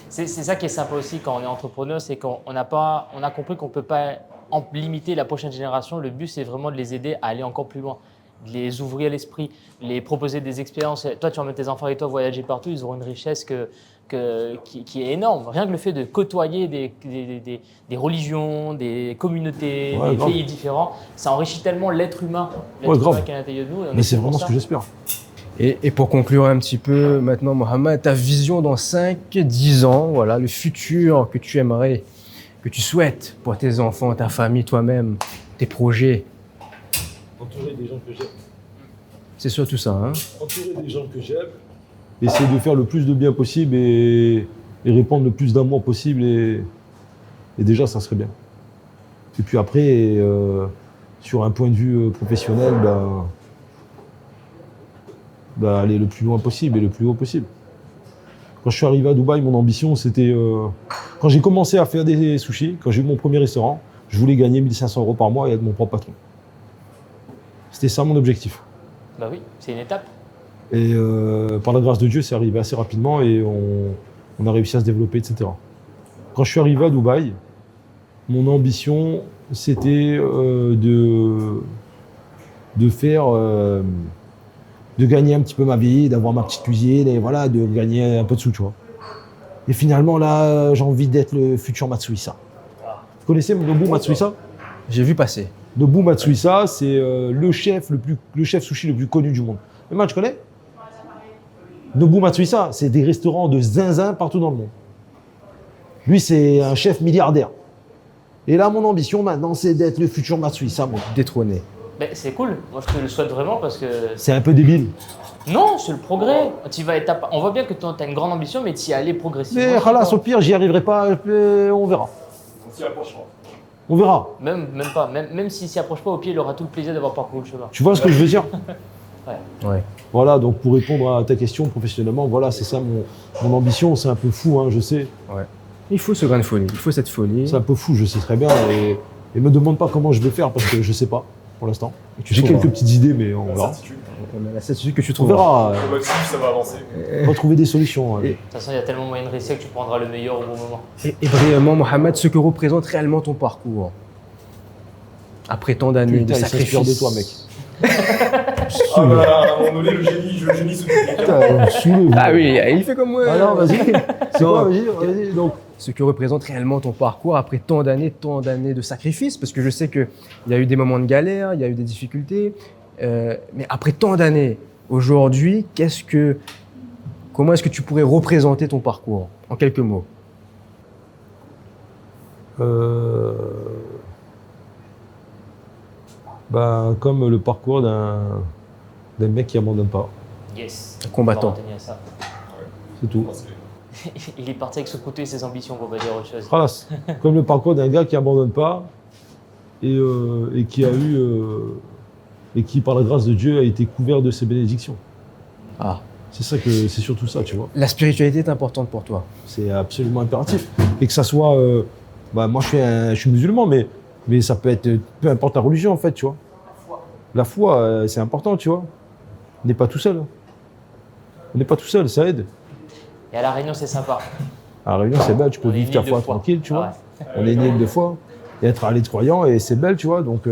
D: C'est ça qui est sympa aussi quand on est entrepreneur, c'est qu'on a compris qu'on ne peut pas limiter la prochaine génération. Le but, c'est vraiment de les aider à aller encore plus loin. de les ouvrir l'esprit, les proposer des expériences. Toi, tu emmènes tes enfants avec toi voyager partout, ils auront une richesse qui est énorme. Rien que le fait de côtoyer des religions, des communautés,
B: Ouais,
D: des
B: grave.
D: pays différents, ça enrichit tellement l'être humain
B: Ouais, grave.
D: qui est à l'intérieur de nous. Et on
B: Mais
D: est
B: c'est
D: pour
B: vraiment
D: ça.
B: ce que j'espère.
A: Et pour conclure un petit peu maintenant, Mohamed, ta vision dans 5-10 ans, voilà, le futur que tu aimerais, que tu souhaites pour tes enfants, ta famille, toi-même, tes projets.
B: Entourer des gens que j'aime.
A: C'est surtout ça, hein?
B: Entourer des gens que j'aime. Essayer de faire le plus de bien possible et répandre le plus d'amour possible. Et déjà, ça serait bien. Et puis après, sur un point de vue professionnel, aller le plus loin possible et le plus haut possible. Quand je suis arrivé à Dubaï, mon ambition, c'était... quand j'ai commencé à faire des sushis, quand j'ai eu mon premier restaurant, je voulais gagner 1 500 € par mois et être mon propre patron. C'était ça mon objectif.
D: Bah oui, c'est une étape.
B: Et par la grâce de Dieu, c'est arrivé assez rapidement et on a réussi à se développer, etc. Quand je suis arrivé à Dubaï, mon ambition, c'était de faire... de gagner un petit peu ma vie, d'avoir ma petite cuisine et voilà, de gagner un peu de sous, tu vois. Et finalement, là, j'ai envie d'être le futur Matsuhisa. Vous connaissez Nobu Matsuhisa?
A: J'ai vu passer.
B: Nobu Matsuhisa, c'est le chef sushi le plus connu du monde. Mais moi, tu connais? Nobu Matsuhisa, c'est des restaurants de zinzin partout dans le monde. Lui, c'est un chef milliardaire. Et là, mon ambition maintenant, c'est d'être le futur Matsuhisa, moi.
A: Détrôné.
D: Ben, c'est cool, moi je te le souhaite vraiment parce que...
B: C'est un peu débile.
D: Non, c'est le progrès. Tu vas étape... On voit bien que tu as une grande ambition, mais tu y allais progressivement.
B: Mais khalas, au pire, j'y arriverai pas, on verra.
C: On s'y approchera.
B: On verra.
D: Même pas. Même s'il s'y approche pas, au pied, il aura tout le plaisir d'avoir parcouru le chemin.
B: Tu vois ce que je veux dire?
A: Ouais.
B: Voilà, donc pour répondre à ta question professionnellement, voilà, c'est ça mon ambition. C'est un peu fou, hein, je sais.
A: Ouais. Il faut ce grain de folie, il faut cette folie.
B: C'est un peu fou, je sais très bien. Et me demande pas comment je vais faire parce que je sais pas pour l'instant.
A: Tu
B: J'ai
A: trouveras.
B: quelques petites idées, mais on verra.
C: Certitude.
A: On a la certitude que tu
B: On
A: trouveras.
B: verra.
C: Collectif, ça va avancer.
B: On va trouver des solutions.
A: Et-
D: De toute façon, il y a tellement moyen de réussir que tu prendras le meilleur au bon moment.
A: Et brièvement, Mohamed, ce que représente réellement ton parcours. Après tant d'années de
B: Putain, il s'inspire
A: sacrifices.
B: de toi, mec.
C: Ah bah, à un moment donné, le génie se débrouille.
B: Putain, saoulé.
A: Ah oui, il fait comme moi.
B: Ah non, vas-y. C'est
A: Non.
B: quoi, vas-y. Donc,
A: Ce que représente réellement ton parcours après tant d'années de sacrifices, parce que je sais qu'il y a eu des moments de galère, il y a eu des difficultés, mais après tant d'années, aujourd'hui, comment est-ce que tu pourrais représenter ton parcours en quelques mots?
B: comme le parcours d'un mec qui abandonne pas.
D: Yes.
A: Un combattant.
D: On va retenir ça.
B: C'est tout.
D: Il est parti avec ce couteau et ses ambitions, pour pas dire autre chose.
B: Khalas. Comme le parcours d'un gars qui abandonne pas et qui a eu et qui, par la grâce de Dieu, a été couvert de ses bénédictions.
A: Ah.
B: C'est surtout ça, tu vois.
A: La spiritualité est importante pour toi.
B: C'est absolument impératif. Et que ça soit, moi je suis musulman, mais ça peut être, peu importe la religion en fait, tu vois. La foi, c'est important, tu vois. On n'est pas tout seul. On n'est pas tout seul, ça aide.
D: Et à La Réunion, c'est sympa.
B: À La Réunion, c'est belle, tu peux
D: On est
B: vivre
D: une
B: ta
D: île de
B: foi
D: foi.
B: tranquille, tu vois.
D: Ah
B: On est une île de foi. Et être allé de croyant, et c'est belle, tu vois. Donc,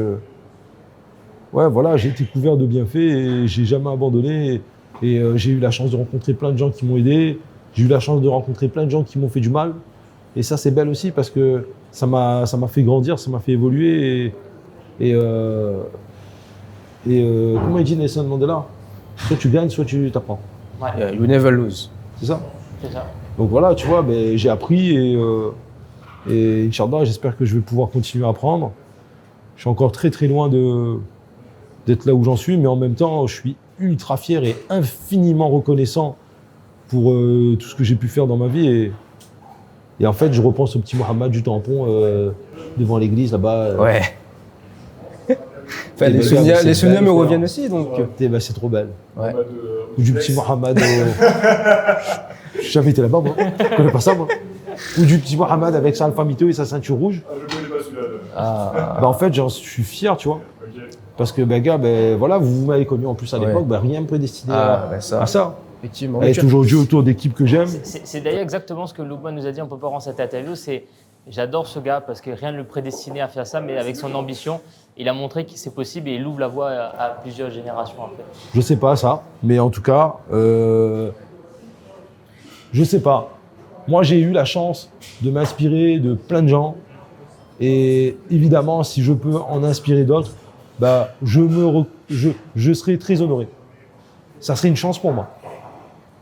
B: ouais, voilà, j'ai été couvert de bienfaits et j'ai jamais abandonné. Et j'ai eu la chance de rencontrer plein de gens qui m'ont aidé. J'ai eu la chance de rencontrer plein de gens qui m'ont fait du mal. Et ça, c'est belle aussi parce que ça m'a fait grandir, ça m'a fait évoluer. Comment il dit Nelson Mandela? Soit tu gagnes, soit tu t'apprends.
D: Ouais,
A: Yeah, you never lose.
B: C'est ça?
D: c'est ça.
B: Donc voilà, tu vois, j'ai appris et Inch'Allah, j'espère que je vais pouvoir continuer à apprendre. Je suis encore très très loin d'être là où j'en suis, mais en même temps, je suis ultra fier et infiniment reconnaissant pour tout ce que j'ai pu faire dans ma vie. Et en fait, je repense au petit Mohamed du tampon devant l'église là-bas.
A: Ouais. Enfin,
B: Et
A: les
B: ben,
A: souvenirs,
B: c'est
A: les souvenirs
B: belle,
A: me
B: frère.
A: reviennent aussi, donc.
B: C'est trop belle.
A: Ouais.
B: Ou du petit Mohamed. J'ai jamais été là-bas, moi. Je connais pas ça, moi. Ou du petit Mohamed avec sa Alpha Mito et sa ceinture rouge.
C: Je connais pas celui-là.
A: Ah.
B: En fait, je suis fier, tu vois.
C: Ok.
B: Parce que, gars, voilà, vous m'avez connu en plus à l'époque,
A: Ouais.
B: rien me prédestinait
A: Ah, ça.
B: à ça.
A: Effectivement.
B: Elle est toujours Dieu autour d'équipes que j'aime.
D: C'est d'ailleurs exactement ce que Loukman nous a dit en préparant cette interview, c'est J'adore ce gars parce que rien ne le prédestinait à faire ça, mais avec son ambition, il a montré que c'est possible et il ouvre la voie à plusieurs générations après.
B: Je sais pas ça, mais en tout cas, je sais pas. Moi, j'ai eu la chance de m'inspirer de plein de gens. Et évidemment, si je peux en inspirer d'autres, bah, je serai très honoré. Ça serait une chance pour moi.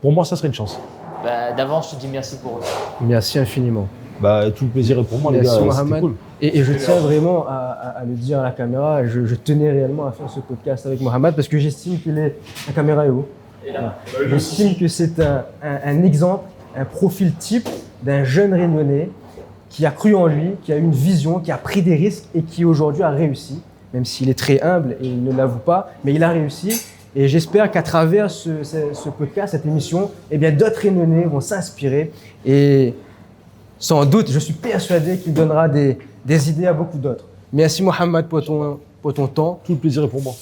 B: Pour moi, ça serait une chance.
D: Bah, d'avance, je te dis merci pour eux.
A: Merci infiniment.
B: Bah, tout le plaisir est pour moi, les
A: Merci
B: gars. C'était
A: Mohamed.
B: cool.
A: Et je tiens vraiment à le dire à la caméra, je tenais réellement à faire ce podcast avec Mohamed parce que j'estime que la caméra est haut. Voilà. J'estime que c'est un exemple, un profil type d'un jeune Réunionnais qui a cru en lui, qui a eu une vision, qui a pris des risques et qui aujourd'hui a réussi, même s'il est très humble et il ne l'avoue pas, mais il a réussi. Et j'espère qu'à travers ce podcast, cette émission, eh bien, d'autres Réunionnais vont s'inspirer et sans doute, je suis persuadé qu'il donnera des idées à beaucoup d'autres. Merci Mohamed pour ton temps.
B: Tout le plaisir est pour moi.